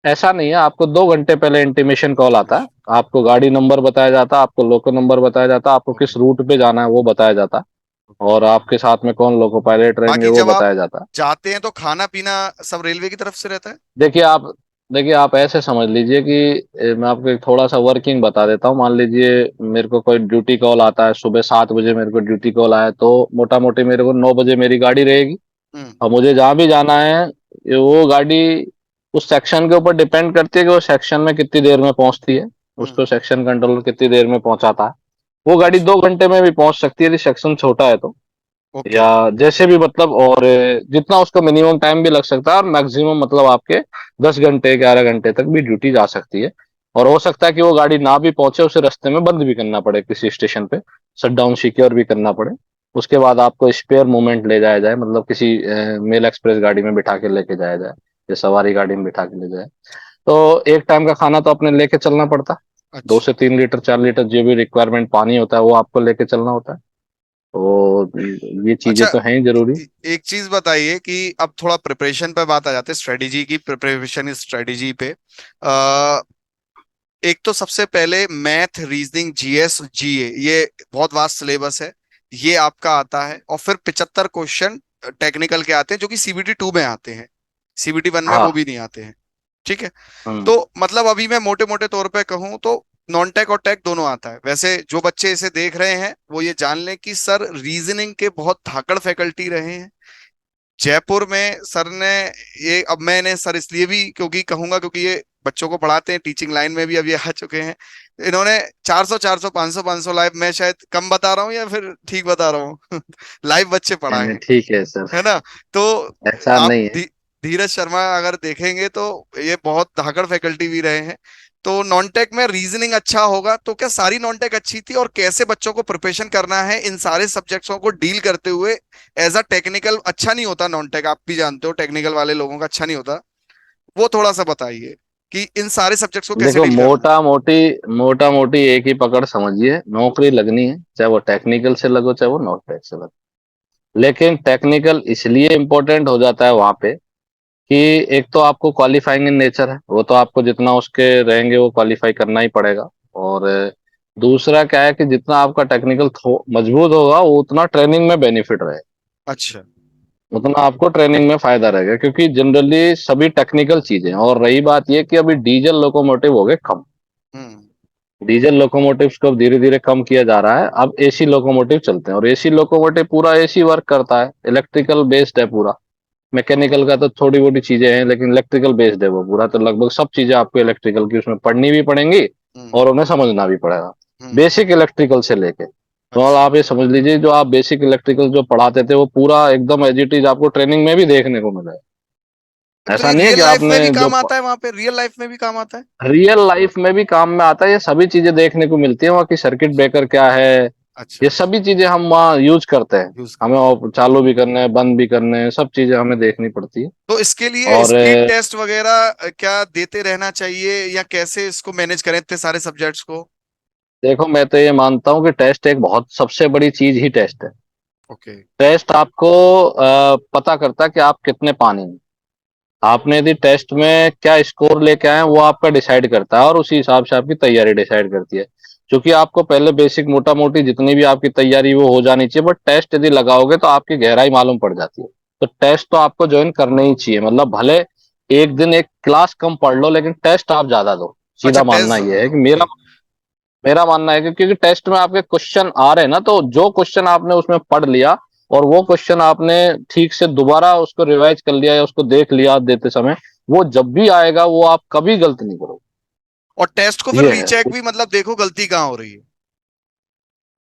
ऐसा नहीं है, आपको 2 घंटे पहले इंटीमेशन कॉल आता है। आपको गाड़ी नंबर बताया जाता है, आपको लोको नंबर बताया जाता है, आपको किस ओके। रूट पे जाना है वो बताया जाता है, और आपके साथ में कौन लोको पायलट रहेंगे बाकी वो जब आप बताया जाता है। जाते हैं तो खाना पीना सब रेलवे की तरफ से रहता है? देखिए आप देखिए आप ऐसे समझ लीजिए कि मैं आपको एक थोड़ा सा वर्किंग बता देता हूँ। मान लीजिए मेरे को कोई ड्यूटी कॉल आता है, सुबह 7 बजे मेरे को ड्यूटी कॉल आया, तो मोटा मोटी मेरे को 9 बजे मेरी गाड़ी रहेगी। हम्म। और मुझे जहाँ भी जाना है, वो गाड़ी उस सेक्शन के ऊपर डिपेंड करती है कि वो सेक्शन में कितनी देर में पहुंचती है। हम्म। उसको सेक्शन कंट्रोलर कितनी देर में पहुंचाता है। वो गाड़ी अच्छा। 2 घंटे में भी पहुंच सकती है यदि सेक्शन छोटा है तो, ओके। या जैसे भी मतलब। और जितना उसका मिनिमम टाइम भी लग सकता है, और मैक्सिमम मतलब आपके 10 घंटे 11 घंटे तक भी ड्यूटी जा सकती है। और हो सकता है कि वो गाड़ी ना भी पहुंचे, उसे रास्ते में बंद भी करना पड़े किसी स्टेशन पे, शट डाउन सिक्योर भी करना पड़े। उसके बाद आपको स्पेयर मूवमेंट ले जाया जाए, मतलब किसी मेल एक्सप्रेस गाड़ी में बिठा के लेके जाया जाए या सवारी गाड़ी में बिठा के ले जाए। तो एक टाइम का खाना तो अपने लेके चलना पड़ता। दो अच्छा। से 3 लीटर 4 लीटर जो भी रिक्वायरमेंट पानी होता है वो आपको लेके चलना होता है। तो ये चीजें अच्छा, तो हैं ही जरूरी। एक चीज बताइए कि अब थोड़ा प्रिपरेशन पे बात आ जाते हैं, स्ट्रेटेजी की, प्रिपरेशन स्ट्रेटेजी पे। एक तो सबसे पहले मैथ, रीजनिंग, जीएस, जीए, ये बहुत वास्ट सिलेबस है, ये आपका आता है। और फिर 75 क्वेश्चन टेक्निकल के आते हैं जो कि सीबीटी 2 में आते हैं, सीबीटी 1 में वो हाँ। भी नहीं आते हैं। ठीक है। हम्म। तो मतलब अभी मैं मोटे मोटे तौर पे कहूँ तो नॉन टेक और टेक दोनों आता है। वैसे जो बच्चे इसे देख रहे हैं वो ये जान लें कि सर रीजनिंग के बहुत धाकड़ फैकल्टी रहे हैं जयपुर में सर ने। ये अब मैंने सर इसलिए भी क्योंकि कहूंगा क्योंकि ये बच्चों को पढ़ाते हैं, टीचिंग लाइन में भी अब ये आ चुके हैं। इन्होंने 400 400 500 500 लाइव, मैं शायद कम बता रहा हूँ या फिर ठीक बता रहा हूँ लाइव बच्चे नहीं पढ़ाए नहीं, हैं, ठीक है सर। है ना। तो ऐसा आप नहीं है। धीरज शर्मा अगर देखेंगे तो ये बहुत धाकड़ फैकल्टी भी रहे हैं। तो नॉन टेक में रीजनिंग अच्छा होगा तो क्या सारी नॉन टेक अच्छी थी, और कैसे बच्चों को प्रिपरेशन करना है इन सारे सब्जेक्ट्सों को डील करते हुए एज अ टेक्निकल अच्छा नहीं होता नॉन टेक, आप भी जानते हो टेक्निकल वाले लोगों का अच्छा नहीं होता। वो थोड़ा सा बताइए कि इन सारे सब्जेक्ट्स को कैसे देखो, डील करना है। मोटा मोटी एक ही पकड़ समझिए, नौकरी लगनी है चाहे वो टेक्निकल से लगो चाहे वो नॉन टेक से लगो। लेकिन टेक्निकल इसलिए इम्पोर्टेंट हो जाता है वहां पे कि एक तो आपको क्वालिफाइंग इन नेचर है, वो तो आपको जितना उसके रहेंगे वो क्वालिफाई करना ही पड़ेगा। और दूसरा क्या है कि जितना आपका टेक्निकल मजबूत होगा वो उतना ट्रेनिंग में बेनिफिट रहेगा, अच्छा। उतना आपको ट्रेनिंग में फायदा रहेगा, क्योंकि जनरली सभी टेक्निकल चीजें। और रही बात ये कि अभी डीजल लोकोमोटिव हो गए कम, हम्म। डीजल लोकोमोटिव्स को अब धीरे धीरे कम किया जा रहा है, अब एसी लोकोमोटिव चलते हैं। और एसी लोकोमोटिव पूरा एसी वर्क करता है, इलेक्ट्रिकल बेस्ड है पूरा। मैकेनिकल का तो थोड़ी मोटी चीजें हैं, लेकिन इलेक्ट्रिकल बेस्ड है वो पूरा। तो लगभग सब चीजें आपको इलेक्ट्रिकल की उसमें पढ़नी भी पड़ेंगी हम्म। और उन्हें समझना भी पड़ेगा, हम्म। बेसिक इलेक्ट्रिकल से लेके। तो अब अच्छा। आप ये समझ लीजिए, जो आप बेसिक इलेक्ट्रिकल जो पढ़ाते थे वो पूरा एकदम एज इट इज आपको ट्रेनिंग में भी देखने को मिलेगा। तो ये ऐसा नहीं है कि रियल लाइफ आपने में भी जो काम आता है, वहां पे रियल लाइफ में भी काम आता है। रियल लाइफ में भी काम में आता है, ये सभी चीजें देखने को मिलती है। वहाँ की सर्किट ब्रेकर क्या है, अच्छा। ये सभी चीजें हम वहाँ यूज करते हैं। यूज हमें करते हैं। चालू भी करने हैं, बंद भी करने हैं, सब चीजें हमें देखनी पड़ती है। तो इसके लिए और स्पीड टेस्ट वगैरह क्या देते रहना चाहिए, या कैसे इसको मैनेज करें इतने सारे सब्जेक्ट्स को। देखो, मैं तो ये मानता हूँ कि टेस्ट एक बहुत सबसे बड़ी चीज ही टेस्ट है। ओके। टेस्ट आपको पता करता है कि आप कितने पानी में, आपने यदि टेस्ट में क्या स्कोर लेके आए हैं वो आपका डिसाइड करता है, और उसी हिसाब से आपकी तैयारी डिसाइड करती है। क्योंकि आपको पहले बेसिक मोटा मोटी जितनी भी आपकी तैयारी वो हो जानी चाहिए, बट टेस्ट यदि लगाओगे तो आपकी गहराई मालूम पड़ जाती है। तो टेस्ट तो आपको ज्वाइन करना ही चाहिए, मतलब भले एक दिन एक क्लास कम पढ़ लो लेकिन टेस्ट आप ज्यादा दो। अच्छा, सीधा मानना टेस्ट। यह है कि ओके। मेरा मेरा मानना है कि क्योंकि टेस्ट में आपके क्वेश्चन आ रहे हैं ना, तो जो क्वेश्चन आपने उसमें पढ़ लिया और वो क्वेश्चन आपने ठीक से दोबारा उसको रिवाइज कर लिया या उसको देख लिया देते समय, वो जब भी आएगा वो आप कभी गलत नहीं करोगे। और टेस्ट को फिर ये है रीचेक भी, मतलब देखो गलती कहाँ हो रही है।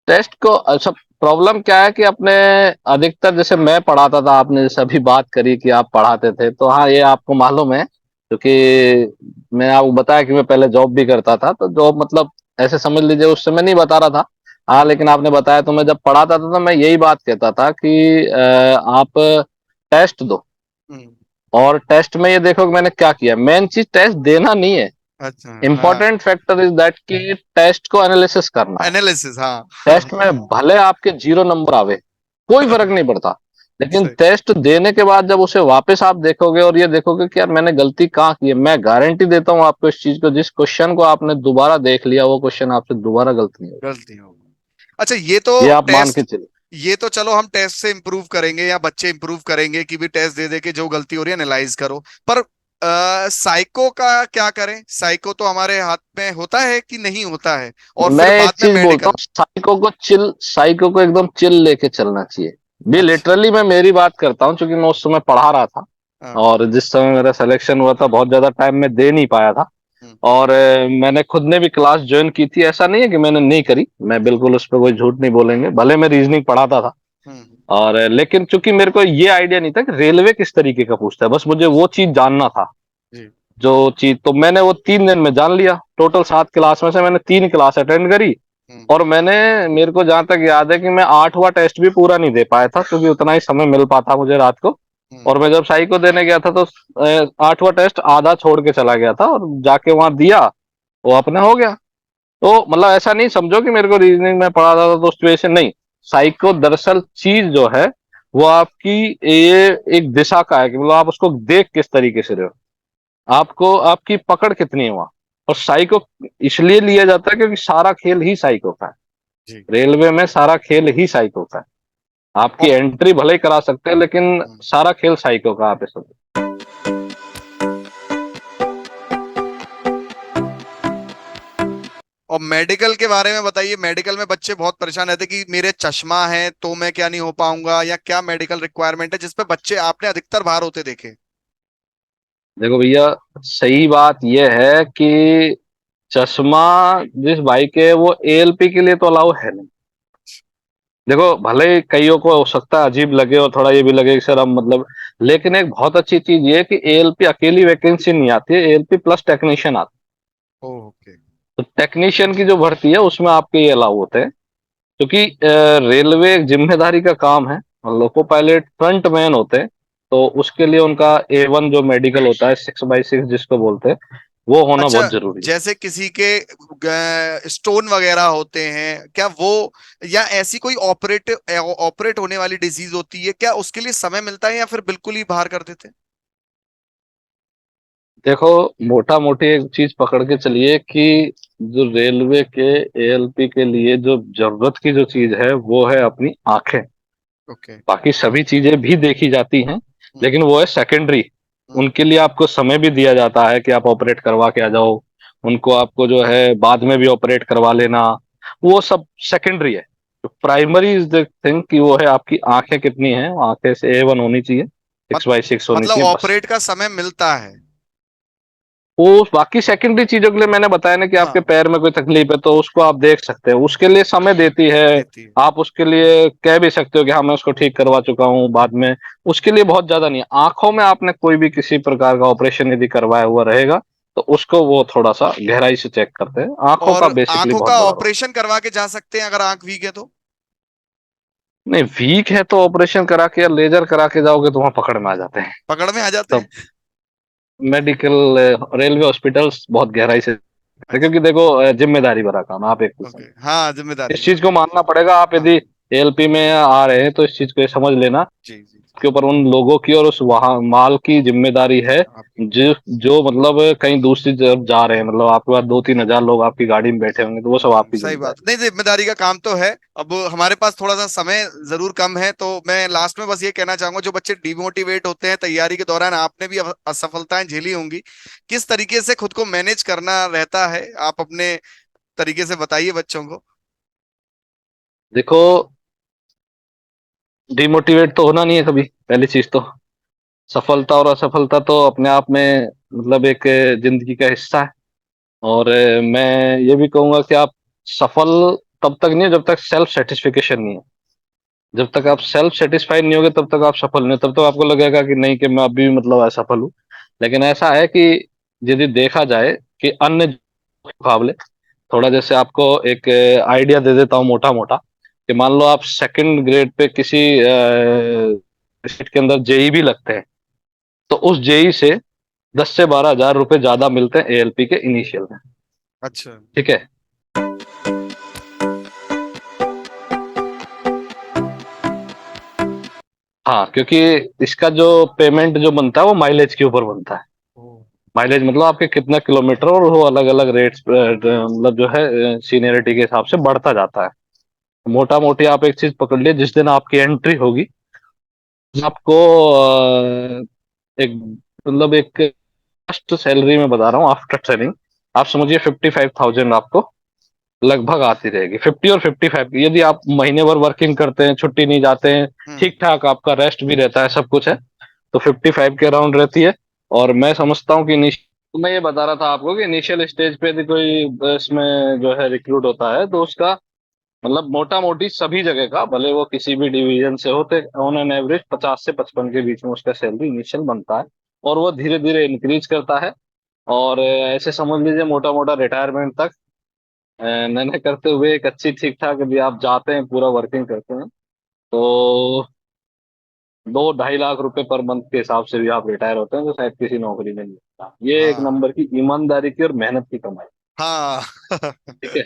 टेस्ट को। अच्छा, प्रॉब्लम क्या है कि अपने अधिकतर जैसे मैं पढ़ाता था, आपने जैसे अभी बात करी कि आप पढ़ाते थे, तो हाँ ये आपको मालूम है, क्योंकि मैं आपको बताया कि मैं पहले जॉब भी करता था। तो जॉब मतलब ऐसे समझ लीजिए उस समय नहीं बता रहा था। हाँ, लेकिन आपने बताया तो मैं जब पढ़ाता था तो मैं यही बात कहता था कि आप टेस्ट दो, हम्म। और टेस्ट में ये देखो कि मैंने क्या किया। मेन चीज टेस्ट देना नहीं है, अच्छा। हाँ। इंपॉर्टेंट फैक्टर इज दैट कि टेस्ट को एनालिसिस करना है। एनालिसिस, हाँ टेस्ट में भले आपके 0 नंबर आवे, कोई फर्क नहीं पड़ता, लेकिन सही। टेस्ट देने के बाद जब उसे वापस आप देखोगे और ये देखोगे कि यार मैंने गलती कहाँ की है, मैं गारंटी देता हूँ आपको इस चीज को, जिस क्वेश्चन को आपने दोबारा देख लिया वो क्वेश्चन आपसे दोबारा गलत नहीं होगा। गलती होगी। अच्छा, ये तो ये आप मान के टेस्ट, चलिए। ये तो चलो हम टेस्ट से इम्प्रूव करेंगे या बच्चे इम्प्रूव करेंगे कि भी टेस्ट दे दे के जो गलती हो रही है एनालाइज करो। पर साइको का क्या करें, साइको तो हमारे हाथ में होता है कि नहीं होता है, और मैं फिर एक बाद में चीज बोलता मेडिकल। हूँ, साइको को एकदम चिल लेके चलना चाहिए। भी अच्छा। लिटरली मैं मेरी बात करता हूँ, क्योंकि मैं उस समय पढ़ा रहा था, हाँ। और जिस समय मेरा सिलेक्शन हुआ था बहुत ज्यादा टाइम में दे नहीं पाया था। हम्म। और मैंने खुद ने भी क्लास ज्वाइन की थी, ऐसा नहीं है कि मैंने नहीं करी, मैं बिल्कुल उस पर कोई झूठ नहीं बोलेंगे, भले मैं रीजनिंग पढ़ाता था। हम्म। और लेकिन चूंकि मेरे को ये आइडिया नहीं था कि रेलवे किस तरीके का पूछता है, बस मुझे वो चीज जानना था। जी। जो चीज तो मैंने वो 3 दिन में जान लिया। टोटल 7 क्लास में से मैंने 3 क्लास अटेंड करी। हम्म। और मेरे को जहां तक याद है कि मैं 8वां टेस्ट भी पूरा नहीं दे पाया था, क्योंकि उतना ही समय मिल पाता मुझे रात को। हम्म। और मैं जब साई को देने गया था तो 8वां टेस्ट आधा छोड़ के चला गया था, और जाके वहां दिया, वो अपने हो गया। तो मतलब ऐसा नहीं समझो कि मेरे को रीजनिंग में पढ़ा था तो सिचुएशन नहीं। साइको दरअसल चीज जो है वो आपकी ये एक दिशा का है कि मतलब आप उसको देख किस तरीके से रहे हो, आपको आपकी पकड़ कितनी है वहां। और साइको इसलिए लिया जाता है क्योंकि सारा खेल ही साइको का है। जी। रेलवे में सारा खेल ही साइको का है। आपकी और एंट्री भले ही करा सकते हैं लेकिन हम्म, सारा खेल साइको का आप इसको। और मेडिकल के बारे में बताइए। मेडिकल में बच्चे बहुत परेशान रहते कि मेरे चश्मा है तो मैं क्या नहीं हो पाऊंगा, या क्या मेडिकल रिक्वायरमेंट है जिसपे बच्चे आपने अधिकतर बाहर होते देखे? देखो भैया, सही बात यह है कि चश्मा जिस बाइक है वो एएलपी के लिए तो अलाउ है नहीं। देखो भले ही कईयों को हो सकता है अजीब लगे और थोड़ा ये भी लगे कि सर हम मतलब, लेकिन एक बहुत अच्छी चीज ये है कि एएलपी अकेली वैकेंसी नहीं आती है, एएलपी प्लस टेक्नीशियन आती ओके। है। तो टेक्नीशियन की जो भर्ती है उसमें आपके ये अलाउ होते हैं, क्योंकि रेलवे एक जिम्मेदारी का काम है और लोको पायलट फ्रंट मैन होते हैं। तो उसके लिए उनका A1 जो मेडिकल होता है 6x6 जिसको बोलते हैं, वो होना अच्छा, बहुत जरूरी है। जैसे किसी के स्टोन वगैरह होते हैं क्या वो, या ऐसी कोई ऑपरेट ऑपरेट होने वाली डिजीज होती है क्या, उसके लिए समय मिलता है या फिर बिल्कुल ही बाहर कर देते हैं? देखो, मोटा मोटी एक चीज पकड़ के चलिए कि जो रेलवे के एएलपी के लिए जो जरूरत की जो चीज है वो है अपनी आंखें। ओके। बाकी सभी चीजें भी देखी जाती हैं, हम्म। लेकिन वो है सेकेंडरी। हम्म। उनके लिए आपको समय भी दिया जाता है कि आप ऑपरेट करवा के आ जाओ, उनको आपको जो है बाद में भी ऑपरेट करवा लेना, वो सब सेकेंडरी है। तो प्राइमरी इज द थिंग कि वो है आपकी आंखें कितनी हैं, आंखें से A1 होनी चाहिए, मत, 6x6 होनी मतलब चाहिए बस। ऑपरेट का समय मिलता है? वो बाकी सेकेंडरी चीजों के लिए मैंने बताया ना कि आपके हाँ, पैर में कोई तकलीफ है तो उसको आप देख सकते हैं, उसके लिए समय देती है। देती है। आप उसके लिए कह भी सकते हो कि हाँ मैं उसको ठीक करवा चुका हूँ बाद में। उसके लिए बहुत ज्यादा नहीं है। आंखों में आपने कोई भी किसी प्रकार का ऑपरेशन यदि करवाया हुआ रहेगा तो उसको वो थोड़ा सा गहराई से चेक करते हैं, आंखों और का बेसिकली आंखों बहुत का बड़ा रोल। ऑपरेशन करवा के जा सकते हैं अगर आंख वीक है तो? नहीं, वीक है तो ऑपरेशन करा के या लेजर करा के जाओगे तो वहां पकड़ में आ जाते हैं पकड़ में आ जाते सब। हैं? मेडिकल रेलवे हॉस्पिटल्स बहुत गहराई से, अच्छा। क्योंकि देखो जिम्मेदारी भरा काम है, आप एक ओके, हाँ, जिम्मेदारी इस है। चीज को मानना पड़ेगा। आप हाँ। यदि एएलपी में आ रहे हैं तो इस चीज को ये समझ लेना, जी जी। के ऊपर उन लोगों की और उस वहां माल की जिम्मेदारी है आपकी। जो जो मतलब कहीं दूसरी तरफ जा रहे हैं, मतलब आपके पास 2-3 हजार लोग आपकी गाड़ी में बैठे होंगे तो वो सब आपकी सही बात, जिम्मेदारी। नहीं जिम्मेदारी का काम तो है। अब हमारे पास थोड़ा सा समय जरूर कम है, तो मैं लास्ट में बस ये कहना चाहूंगा, जो बच्चे डिमोटिवेट होते हैं तैयारी के दौरान, आपने भी असफलताएं झेली होंगी, किस तरीके से खुद को मैनेज करना रहता है, आप अपने तरीके से बताइए बच्चों को। देखो, डिमोटिवेट तो होना नहीं है कभी, पहली चीज तो। सफलता और असफलता तो अपने आप में मतलब एक जिंदगी का हिस्सा है। और मैं ये भी कहूंगा कि आप सफल तब तक नहीं है जब तक सेल्फ सेटिस्फिकेशन नहीं है। जब तक आप हम्म। सेल्फ सेटिस्फाइड नहीं होगे तब तक आप सफल नहीं हो, तब तक आपको लगेगा कि नहीं कि मैं अभी भी मतलब असफल हूँ। लेकिन ऐसा है कि यदि देखा जाए कि अन्य मुकाबले, थोड़ा जैसे आपको एक आइडिया दे देता हूँ मोटा मोटा, कि मान लो आप सेकंड ग्रेड पे किसी स्टेट के अंदर जेई भी लगते हैं तो उस जेई से 10 से 12 हजार रुपए ज्यादा मिलते हैं एएलपी के इनिशियल में। अच्छा। ठीक है। हाँ, क्योंकि इसका जो पेमेंट जो बनता है वो माइलेज के ऊपर बनता है। ओ। माइलेज मतलब आपके कितना किलोमीटर, और वो अलग अलग रेट्स मतलब जो है सीनियरिटी के हिसाब से बढ़ता जाता है। मोटा मोटी आप एक चीज पकड़ लिए, जिस दिन आपकी एंट्री होगी आपको एक मतलब एक फर्स्ट सैलरी में बता रहा हूँ आफ्टर ट्रेनिंग, आप समझिए 55,000 आपको लगभग आती रहेगी। 50 और 55, यदि आप महीने भर वर्किंग करते हैं, छुट्टी नहीं जाते हैं, हम्म। ठीक ठाक आपका रेस्ट भी रहता है, सब कुछ है, तो 55 के अराउंड रहती है। और मैं समझता हूँ कि तो मैं ये बता रहा था आपको कि इनिशियल स्टेज पे यदि कोई इसमें जो है रिक्रूट होता है तो उसका मतलब मोटा मोटी सभी जगह का, भले वो किसी भी डिवीजन से होते, ऑन एन एवरेज 50 से 55 के बीच में उसका सैलरी इनिशियल बनता है। और वो धीरे धीरे इंक्रीज करता है। और ऐसे समझ लीजिए मोटा मोटा रिटायरमेंट तक मैंने करते हुए एक अच्छी ठीक ठाक, यदि आप जाते हैं पूरा वर्किंग करते हैं तो 2-2.5 लाख रुपए पर मंथ के हिसाब से भी आप रिटायर होते हैं, तो शायद किसी नौकरी में नहीं मिलता। ये एक हाँ, नंबर की ईमानदारी की और मेहनत की कमाई। हाँ। ठीक है।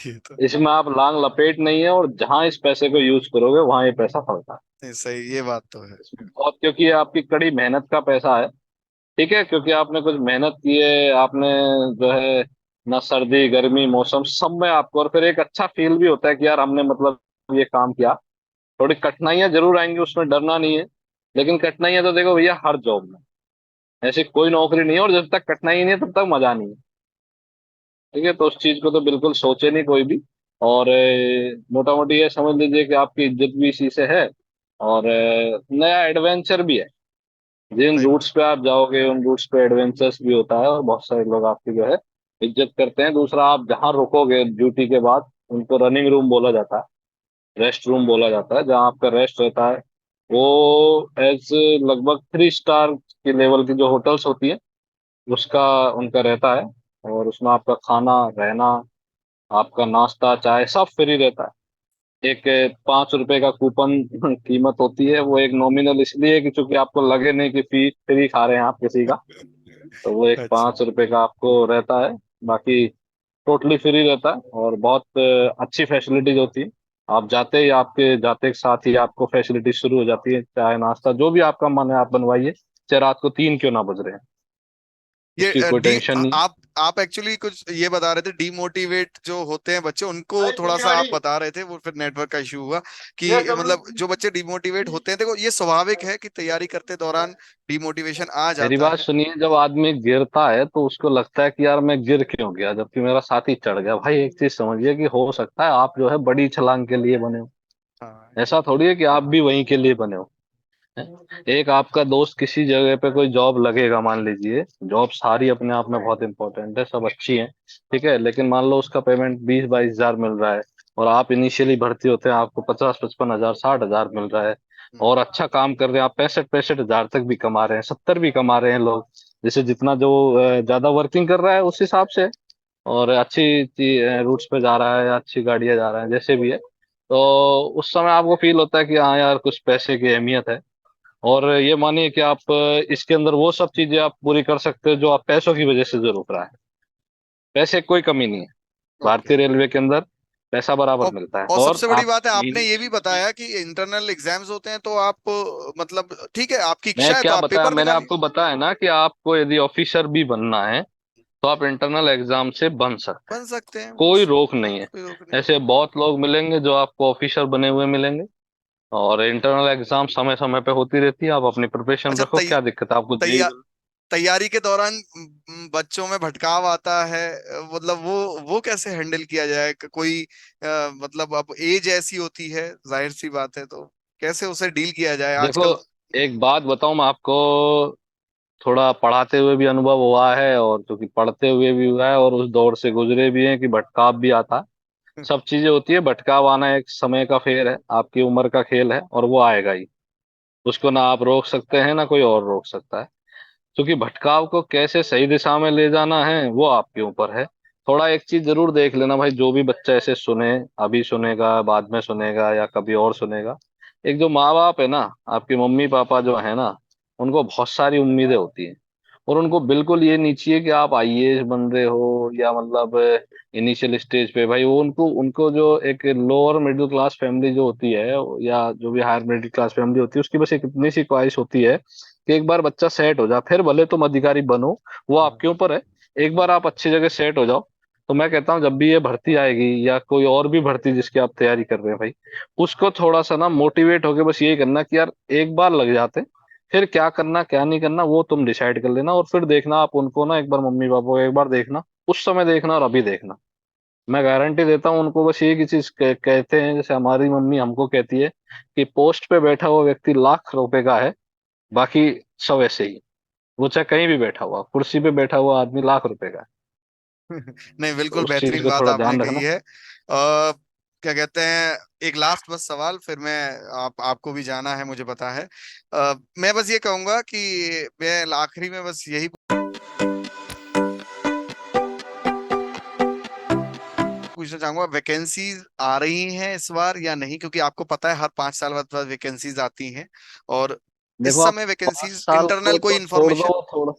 ये तो इसमें आप लांग लपेट नहीं है, और जहां इस पैसे को यूज करोगे वहां ये पैसा फलता है। सही, ये बात तो है। इसमें बहुत, क्योंकि ये आपकी कड़ी मेहनत का पैसा है। ठीक है, क्योंकि आपने कुछ मेहनत की है, आपने जो है ना, सर्दी गर्मी मौसम सब में आपको, और फिर एक अच्छा फील भी होता है कि यार हमने मतलब ये काम किया। थोड़ी कठिनाइयां जरूर आएंगी, उसमें डरना नहीं है। लेकिन कठिनाइयां तो देखो भैया हर जॉब में, ऐसी कोई नौकरी नहीं है, और जब तक कठिनाई नहीं है तब तक मजा नहीं है। ठीक है, तो उस चीज को तो बिल्कुल सोचे नहीं कोई भी। और मोटा मोटी ये समझ लीजिए कि आपकी इज्जत भी इसी से है, और नया एडवेंचर भी है। जिन सही। रूट्स पे आप जाओगे उन रूट्स पे एडवेंचर्स भी होता है, और बहुत सारे लोग आपकी जो है इज्जत करते हैं। दूसरा, आप जहाँ रुकोगे ड्यूटी के बाद, उनको रनिंग रूम बोला जाता है, रेस्ट रूम बोला जाता है, जहाँ आपका रेस्ट रहता है। वो एज लगभग 3 स्टार की लेवल की जो होटल्स होती है उसका उनका रहता है। और उसमें आपका खाना, रहना, आपका नाश्ता चाय सब फ्री रहता है। एक 5 रुपए का कूपन कीमत होती है, वो एक नॉमिनल इसलिए है कि चूंकि आपको लगे नहीं कि फी फ्री खा रहे हैं आप किसी का। तो वो एक अच्छा। 5 रुपए का आपको रहता है। बाकी टोटली फ्री रहता है, और बहुत अच्छी फैसिलिटीज होती है। आप जाते ही, आपके जाते के साथ ही आपको फैसिलिटी शुरू हो जाती है, चाय नाश्ता जो भी आपका मन है आप बनवाइए, चाहे रात को 3 क्यों ना बज रहे हैं, ये उसकी कोई टेंशन नहीं। आप एक्चुअली कुछ ये बता रहे थे, डीमोटिवेट जो होते हैं बच्चे, उनको थोड़ा सा आप बता रहे थे, वो फिर नेटवर्क का इशू हुआ कि मतलब जो बच्चे डीमोटिवेट होते हैं, देखो ये स्वाभाविक है कि तैयारी करते दौरान डीमोटिवेशन आ मेरी जाता बात है। सुनिए, जब आदमी गिरता है तो उसको लगता है कि यार मैं गिर क्यों गया जबकि मेरा साथी चढ़ गया। भाई एक चीज समझिए कि हो सकता है आप जो है बड़ी छलांग के लिए बने हो, हाँ। ऐसा थोड़ी है कि आप भी वहीं के लिए बने हो। एक आपका दोस्त किसी जगह पे कोई जॉब लगेगा, मान लीजिए, जॉब सारी अपने आप में बहुत इंपॉर्टेंट है, सब अच्छी है। ठीक है, लेकिन मान लो उसका पेमेंट 20-22 हजार मिल रहा है, और आप इनिशियली भर्ती होते हैं आपको 50-55 हजार 60 हजार मिल रहा है, हम्म। और अच्छा काम कर रहे हैं आप, 65-65 हजार तक भी कमा रहे हैं, 70 भी कमा रहे हैं लोग। जैसे जितना जो ज्यादा वर्किंग कर रहा है उस हिसाब से, और अच्छी रूट्स पे जा रहा है या अच्छी गाड़ियां जा रहा है, जैसे भी है, तो उस समय आपको फील होता है कि हाँ यार कुछ पैसे की अहमियत है। और ये मानिए कि आप इसके अंदर वो सब चीजें आप पूरी कर सकते हो जो आप पैसों की वजह से जरूर रहा है। पैसे की कोई कमी नहीं है, ओके। भारतीय रेलवे के अंदर पैसा बराबर और मिलता है। और और सबसे बड़ी आप बात है, आपने ये भी मीडियम, बताया कि इंटरनल एग्जाम्स होते हैं, तो आप मतलब ठीक है, आपकी मैं इच्छा है तो क्या आप बताया, पेपर मैंने दिखा ली। आपको बताया ना कि आपको यदि ऑफिसर भी बनना है तो आप इंटरनल एग्जाम से बन सकते हैं, बन सकते हैं, कोई रोक नहीं है। कोई रोक नहीं। ऐसे बहुत लोग मिलेंगे जो आपको ऑफिसर बने हुए मिलेंगे, और इंटरनल एग्जाम समय समय पे होती रहती है, आप अपनी प्रिपरेशन अच्छा, रखो, क्या दिक्कत है आपको तैया, तैयारी के दौरान बच्चों में भटकाव आता है, मतलब वो कैसे हैंडल किया जाए? कोई मतलब अब एज ऐसी होती है, जाहिर सी बात है, तो कैसे उसे डील किया जाए देखो, आजकल? एक बात बताऊं मैं आपको, थोड़ा पढ़ाते हुए भी अनुभव हुआ है, और क्योंकि पढ़ते हुए भी हुआ है, और उस दौर से गुजरे भी हैं कि भटकाव भी आता है। सब चीजें होती है, भटकाव आना एक समय का फेर है, आपकी उम्र का खेल है, और वो आएगा ही। उसको ना आप रोक सकते हैं ना कोई और रोक सकता है। क्योंकि भटकाव को कैसे सही दिशा में ले जाना है वो आपके ऊपर है। थोड़ा एक चीज जरूर देख लेना भाई, जो भी बच्चा ऐसे सुने, अभी सुनेगा बाद में सुनेगा या कभी और सुनेगा, एक जो माँ बाप है ना, आपके मम्मी पापा जो है ना, उनको बहुत सारी उम्मीदें होती हैं। और उनको बिल्कुल ये नहीं चाहिए कि आप आईएएस बन रहे हो या मतलब इनिशियल स्टेज पे। भाई वो उनको उनको जो एक लोअर मिडिल क्लास फैमिली जो होती है, या जो भी हायर मिडिल क्लास फैमिली होती है, उसकी बस एक इतनी सी ख्वाहिश होती है कि एक बार बच्चा सेट हो जाए, फिर भले तुम अधिकारी बनो, वो आपके ऊपर है। एक बार आप अच्छी जगह सेट हो जाओ, तो मैं कहता हूँ जब भी ये भर्ती आएगी या कोई और भी भर्ती जिसकी आप तैयारी कर रहे हैं भाई, उसको थोड़ा सा ना मोटिवेट होके बस यही करना कि यार एक बार लग जाते, फिर क्या करना क्या नहीं करना वो तुम डिसाइड कर लेना, और फिर देखना आप उनको ना, एक बार मम्मी पापा को एक बार देखना, उस समय देखना और अभी देखना। मैं गारंटी देता हूँ उनको, बस एक ही चीज कहते हैं, जैसे हमारी मम्मी हमको कहती है कि पोस्ट पे बैठा हुआ व्यक्ति लाख रुपए का है, बाकी सब ऐसे ही। वो चाहे कहीं भी बैठा हुआ, कुर्सी पे बैठा हुआ आदमी लाख रुपए का है। नहीं, तो बिल्कुल उस चीज बेहतरीन को बात थोड़ा आपने ध्यान कही रखना। है। क्या कहते हैं, एक लास्ट बस सवाल, फिर मैं आपको भी जाना है, मुझे पता है। मैं बस ये कहूंगा कि मैं आखिरी में बस यही पूछना चाहूंगा, वैकेंसीज आ रही हैं इस बार या नहीं? क्योंकि आपको पता है हर 5 साल बाद वैकेंसीज आती हैं, और इस देखो आप समय 5 वैकेंसीज साल को इंटरनल कोई तो छोड़ इंफॉर्मेशन। दो, थोड़ा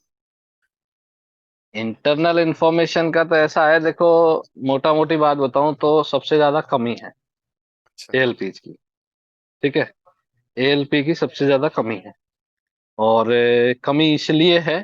इंटरनल इंफॉर्मेशन का तो ऐसा है, देखो मोटा मोटी बात बताऊं तो सबसे ज्यादा कमी है अच्छा। एएलपी की। ठीक है, एएलपी की सबसे ज्यादा कमी है। और कमी इसलिए है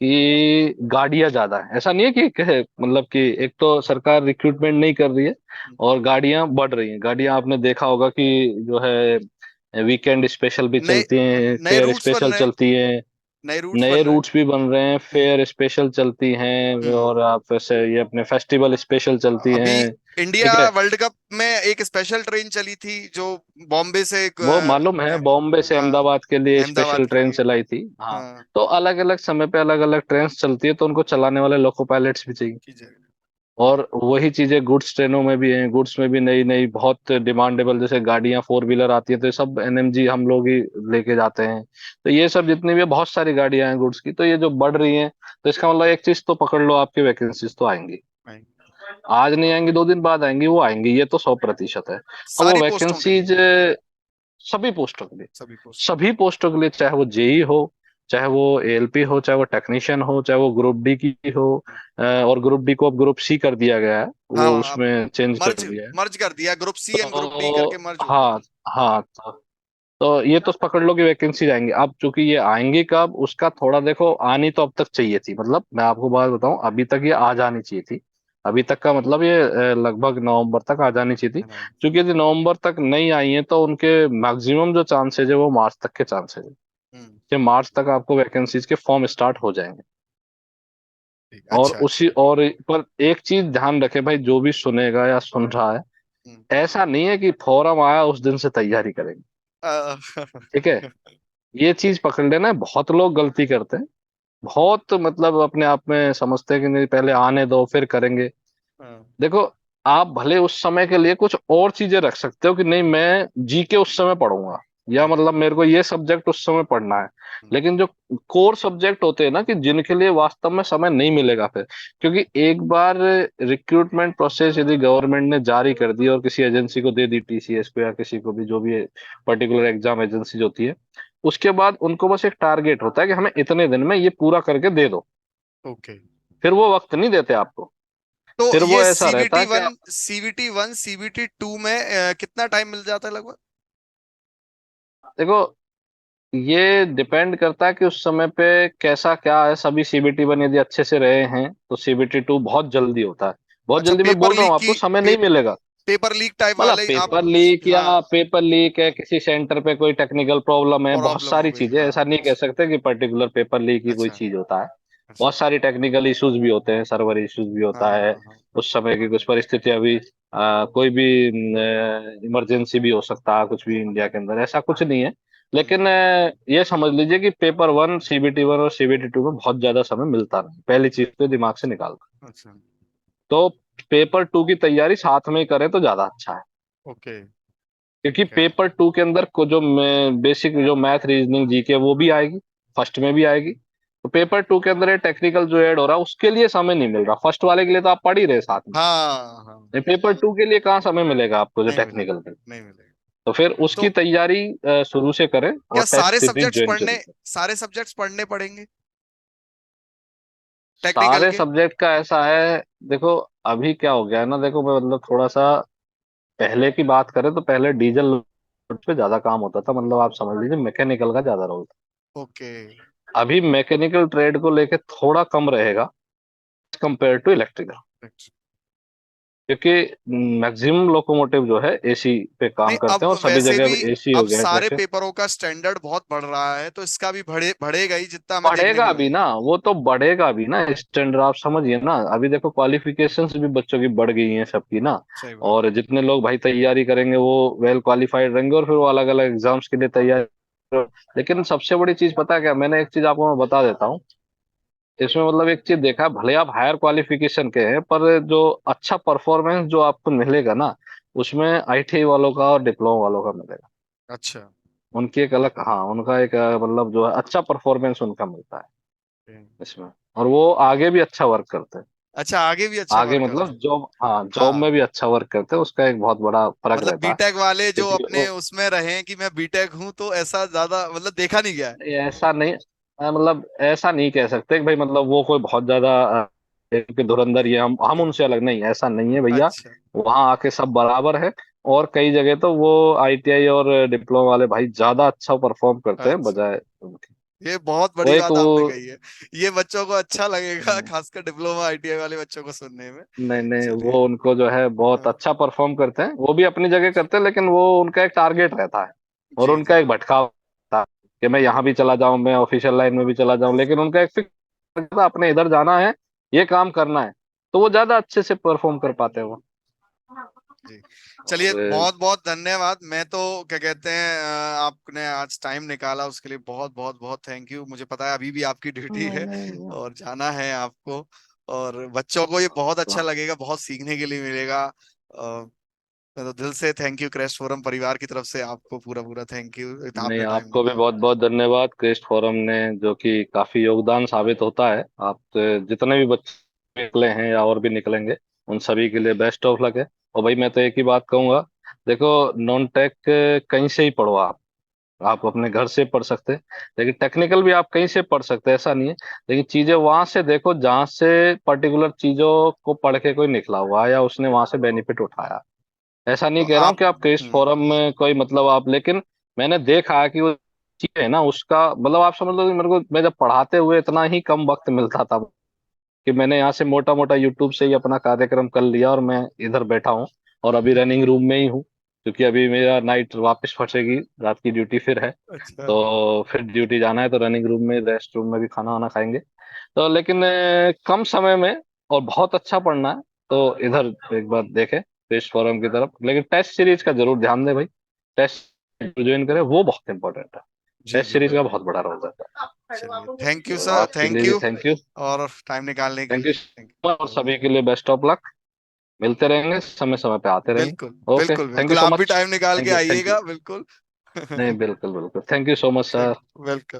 कि गाड़ियां ज्यादा है। ऐसा नहीं है कि मतलब कि एक तो सरकार रिक्रूटमेंट नहीं कर रही है और गाड़ियां बढ़ रही हैं। गाड़ियां आपने देखा होगा कि जो है वीकेंड स्पेशल भी नए चलती हैं, नए फेयर रूट्स बन स्पेशल रहे हैं। चलती हैं, नए रूट्स नए बन रहे हैं। रूट्स भी बन रहे हैं, हम्म। फेयर स्पेशल चलती हैं, हम्म। और आप वैसे ये अपने फेस्टिवल स्पेशल चलती अभी हैं। इंडिया ठीक है, वर्ल्ड कप में एक स्पेशल ट्रेन चली थी जो बॉम्बे से वो मालूम है, बॉम्बे से हाँ, अहमदाबाद के लिए अहमदाबाद स्पेशल के ट्रेन लिए। चलाई थी। हाँ, हाँ। तो अलग अलग समय पे अलग अलग ट्रेन चलती है, तो उनको चलाने वाले लोको पायलट्स भी चाहिए। की जगह। और वही चीजें गुड्स ट्रेनों में भी हैं। गुड्स में भी नई नई बहुत डिमांडेबल जैसे गाड़ियां फोर व्हीलर आती है, तो ये सब एनएमजी हम लोग ही लेके जाते हैं। तो ये सब जितनी भी है, बहुत सारी गाड़ियां हैं गुड्स की, तो ये जो बढ़ रही हैं, तो इसका मतलब एक चीज तो पकड़ लो, आपकी वैकेंसीज तो आएंगी। नहीं, आज नहीं आएंगी, 2 दिन बाद आएंगी, वो आएंगी, ये तो 100% है। अब वो सारी पोस्टों के लिए। वैकेंसीज सभी पोस्टों के लिए, सभी पोस्टों सभी पोस्टों के लिए, चाहे वो जेई हो, चाहे वो एएलपी हो, चाहे वो टेक्नीशियन हो, चाहे वो ग्रुप डी की हो। के लिए। और ग्रुप डी को अब ग्रुप सी कर दिया गया है, हाँ, वो उसमें चेंज कर मर्ज दिया है। मर्ज कर दिया, group C and group D करके तो मर्ज हो गया। हाँ, हाँ, तो ये तो पकड़ लो कि वैकेंसी आएंगी। अब चूंकि ये आएंगी कब, उसका थोड़ा देखो, आनी तो अब तक चाहिए थी। मतलब मैं आपको बात बताऊं, अभी तक ये आ जानी चाहिए थी। अभी तक का मतलब ये लगभग नवंबर तक आ जानी चाहिए थी। है ना। क्योंकि यदि नवंबर तक नहीं आई है, तो उनके मैक्सिमम जो चांसेज है वो मार्च तक के चांसेज है हम्म। कि मार्च तक आपको वैकेंसीज के फॉर्म स्टार्ट हो जाएंगे। ठीक, और अच्छा अच्छा। उसी और पर एक चीज ध्यान रखे भाई, जो भी सुनेगा या सुन रहा है, हम्म। ऐसा नहीं है कि फॉर्म आया उस दिन से तैयारी करेंगे। अ, ठीक है, ये चीज पकड़ लेना, बहुत लोग गलती करते हैं। बहुत मतलब अपने आप में समझते हैं कि नहीं, पहले आने दो फिर करेंगे। हाँ, देखो, आप भले उस समय के लिए कुछ और चीजें रख सकते हो कि नहीं, मैं जीके उस समय पढ़ूंगा, या हाँ, मतलब मेरे को ये सब्जेक्ट उस समय पढ़ना है। हम्म, लेकिन जो कोर सब्जेक्ट होते हैं ना, कि जिनके लिए वास्तव में समय नहीं मिलेगा फिर, क्योंकि एक बार रिक्रूटमेंट प्रोसेस यदि गवर्नमेंट ने जारी कर दी और किसी एजेंसी को दे दी, टीसीएस को या किसी को भी, जो भी पर्टिकुलर एग्जाम एजेंसी होती है, उसके बाद उनको बस एक टारगेट होता है कि हमें इतने दिन में ये पूरा करके दे दो। ओके। फिर वो वक्त नहीं देते आपको। तो फिर वो ये ऐसा रहता है कि सीबीटी वन सीबीटी टू में कितना टाइम मिल जाता है लगभग? देखो, ये डिपेंड करता है कि उस समय पे कैसा क्या है। सभी सीबीटी वन यदि अच्छे से रहे हैं तो सीबीटी टू बहुत जल्दी होता है। बहुत अच्छा, जल्दी, मैं बोल रहा हूँ आपको, समय नहीं मिलेगा। पेपर लीक टाइप मतलब वाले आप। पेपर लीक, हाँ, या पेपर लीक है, किसी सेंटर पे कोई टेक्निकल प्रॉब्लम है, बहुत प्रॉब्लम हो सारी गई, चीजें, हाँ, ऐसा नहीं कह अच्छा सकते कि पर्टिकुलर पेपर लीक ही कोई अच्छा चीज होता है। अच्छा। बहुत सारी टेक्निकल इश्यूज भी होते हैं, सर्वर इश्यूज भी हाँ होता हाँ है। हाँ हाँ। उस समय की कुछ परिस्थितियां भी, कोई भी इमरजेंसी भी हो सकता है कुछ भी इंडिया के अंदर, ऐसा कुछ नहीं है। हम्म, लेकिन ये समझ लीजिए कि पेपर वन, सीबीटी वन और सीबीटी टू में बहुत ज्यादा समय मिलता नहीं, पहली चीज तो दिमाग से निकाल दो। अच्छा। तो पेपर टू की तैयारी साथ में ही करें तो ज्यादा अच्छा है। ओके। क्योंकि ठीक है। पेपर टू के अंदर को जो बेसिक जो मैथ रीजनिंग जीके वो भी आएगी, फर्स्ट में भी आएगी। तो पेपर टू के अंदर ये टेक्निकल जो ऐड हो रहा है, उसके लिए समय नहीं मिल रहा। फर्स्ट वाले के लिए तो आप पढ़ ही रहे साथ में। हाँ हाँ। नहीं, पेपर टू के लिए कहाँ समय मिलेगा आपको, जो नहीं मिलेगा, टेक्निकल के। नहीं मिलेगा। तो फिर तो उसकी तैयारी शुरू से करें क्या और टेस्ट सीरीज ज्वाइन जरूर करें। सारे सब्जेक्ट्स पढ़ने पड़ेंगे टेक्निकल सारे के? सब्जेक्ट का ऐसा है, देखो अभी क्या हो गया है ना, देखो मैं मतलब थोड़ा सा पहले की बात करें तो पहले डीजल पे ज्यादा काम होता था, मतलब आप समझ लीजिए मैकेनिकल का ज्यादा रोल ओके। था। अभी मैकेनिकल ट्रेड को लेके थोड़ा कम रहेगा कंपेयर टू इलेक्ट्रिकल। क्योंकि मैक्सिमम लोकोमोटिव जो है एसी पे नहीं, काम करते हैं, अब और सभी वैसे भी जगह एसी हो अब गया सारे ट्रैक्शन। पेपरों का स्टैंडर्ड बहुत बढ़ रहा है, तो इसका भी बढ़ेगा ही जितना हमें देखने बढ़ेगा मिल रहा भी है। ना, वो तो बढ़ेगा भी ना स्टैंडर्ड, आप समझिए ना। अभी देखो क्वालिफिकेशंस भी बच्चों की बढ़ गई हैं सबकी ना। सही बात। और जितने लोग भाई तैयारी करेंगे वो वेल क्वालिफाइड रहेंगे, और फिर वो अलग अलग एग्जाम्स के लिए तैयारी। लेकिन सबसे बड़ी चीज पता है क्या, मैंने एक चीज आपको मैं बता देता हूँ। इसमें मतलब एक चीज देखा, भले आप हायर क्वालिफिकेशन के हैं, पर जो अच्छा परफॉर्मेंस जो आपको मिलेगा ना, उसमें आईटीआई वालों का और डिप्लोमा वालों का मिलेगा। अच्छा। उनकी एक अलग, हाँ, उनका एक मतलब जो है अच्छा परफॉर्मेंस उनका मिलता है इसमें। और वो आगे भी अच्छा वर्क करते हैं। अच्छा, आगे भी अच्छा आगे वर्क करते मतलब हैं। जॉब, हाँ, जॉब हाँ, में भी अच्छा वर्क करते हैं, उसका एक बहुत बड़ा फर्क मतलब रहता है। बीटेक वाले जो क्योंकि अपने उसमें रहे कि मैं बीटेक हूं, तो ऐसा ज्यादा मतलब देखा नहीं गया है। ऐसा नहीं, मतलब ऐसा नहीं कह सकते कि भाई मतलब वो कोई बहुत ज्यादा के धुरंधर, ये हम हाँ, उनसे अलग नहीं, ऐसा नहीं है भैया। अच्छा वहां आके सब बराबर है। और कई जगह तो वो आईटीआई और डिप्लोमा वाले भाई ज्यादा अच्छा परफॉर्म करते हैं अच्छा, बजाय उनके। ये बहुत वो बड़ी एक बात आपने वो कही है। ये बच्चों को अच्छा लगेगा, हम्म, खासकर डिप्लोमा आईटीआई वाले बच्चों को सुनने में। नहीं नहीं, चलिए। वो उनको जो है बहुत हाँ, अच्छा परफॉर्म करते हैं, वो भी अपनी जगह करते हैं, लेकिन वो उनका एक टारगेट रहता है और जी उनका जी। एक भटकाव रहता है कि मैं यहाँ भी चला जाऊं, मैं ऑफिशियल लाइन में भी चला जाऊं, लेकिन उनका एक फिक्स अपने इधर जाना है, ये काम करना है, तो वो ज्यादा अच्छे से परफॉर्म कर पाते हैं वो। जी, चलिए और बहुत बहुत धन्यवाद। मैं तो क्या कहते हैं, आपने आज टाइम निकाला उसके लिए बहुत बहुत बहुत थैंक यू। मुझे पता है अभी भी आपकी ड्यूटी नहीं है नहीं, और जाना है आपको। और बच्चों को ये बहुत अच्छा लगेगा, बहुत सीखने के लिए मिलेगा। मैं तो दिल से थैंक यू, क्रेस्ट फोरम परिवार की तरफ से आपको पूरा पूरा थैंक यू, नहीं आपने टाइम आपको भी निकाला। बहुत बहुत धन्यवाद क्रिस्ट फोरम ने, जो कि काफी योगदान साबित होता है। आप जितने भी बच्चे निकले हैं या और भी निकलेंगे, उन सभी के लिए बेस्ट ऑफ लक है। और भाई मैं तो एक ही बात कहूंगा, देखो नॉन टेक कहीं से ही पढ़ो आप अपने घर से पढ़ सकते हैं, लेकिन टेक्निकल भी आप कहीं से पढ़ सकते हैं, ऐसा नहीं है। लेकिन चीजें वहां से देखो जहां से पर्टिकुलर चीजों को पढ़ के कोई निकला हुआ है या उसने वहां से बेनिफिट उठाया। ऐसा तो नहीं कह रहा हूँ आप कि आप क्रिस्ट फोरम में कोई मतलब आप, लेकिन मैंने देखा है कि वो चीज है ना, उसका मतलब आप समझ लो कि मेरे को, मैं जब पढ़ाते हुए इतना ही कम वक्त मिलता था कि मैंने यहाँ से मोटा मोटा यूट्यूब से ही अपना कार्यक्रम कर लिया और मैं इधर बैठा हूँ। और अभी रनिंग रूम में ही हूँ, क्योंकि अभी मेरा नाइट वापस फंसेगी, रात की ड्यूटी फिर है। अच्छा। तो फिर ड्यूटी जाना है, तो रनिंग रूम में, रेस्ट रूम में भी खाना वाना खाएंगे। तो लेकिन कम समय में और बहुत अच्छा पढ़ना है, तो इधर एक बार देखें टेस्ट फोरम की तरफ, लेकिन टेस्ट सीरीज का जरूर ध्यान दें भाई। टेस्ट ज्वाइन करें, वो बहुत इंपॉर्टेंट है। जी टेस्ट जी सीरीज का बिल्कुल। बहुत बड़ा रोल रहता चलिए थैंक है। यू तो सर, आपके थैंक लिए भी यू। Thank you. और टाइम निकालने के थैंक यू लिए थैंक सो मच, और सभी के लिए बेस्ट ऑफ लक। मिलते रहेंगे, समय समय पे आते रहेंगे। बिल्कुल ओके, बिल्कुल थैंक यू बिल्कुल, सो आप भी मच। टाइम निकाल थैंक के यू थैंक यू। आइएगा बिल्कुल। नहीं बिल्कुल बिल्कुल, thank you so much thank sir. Welcome.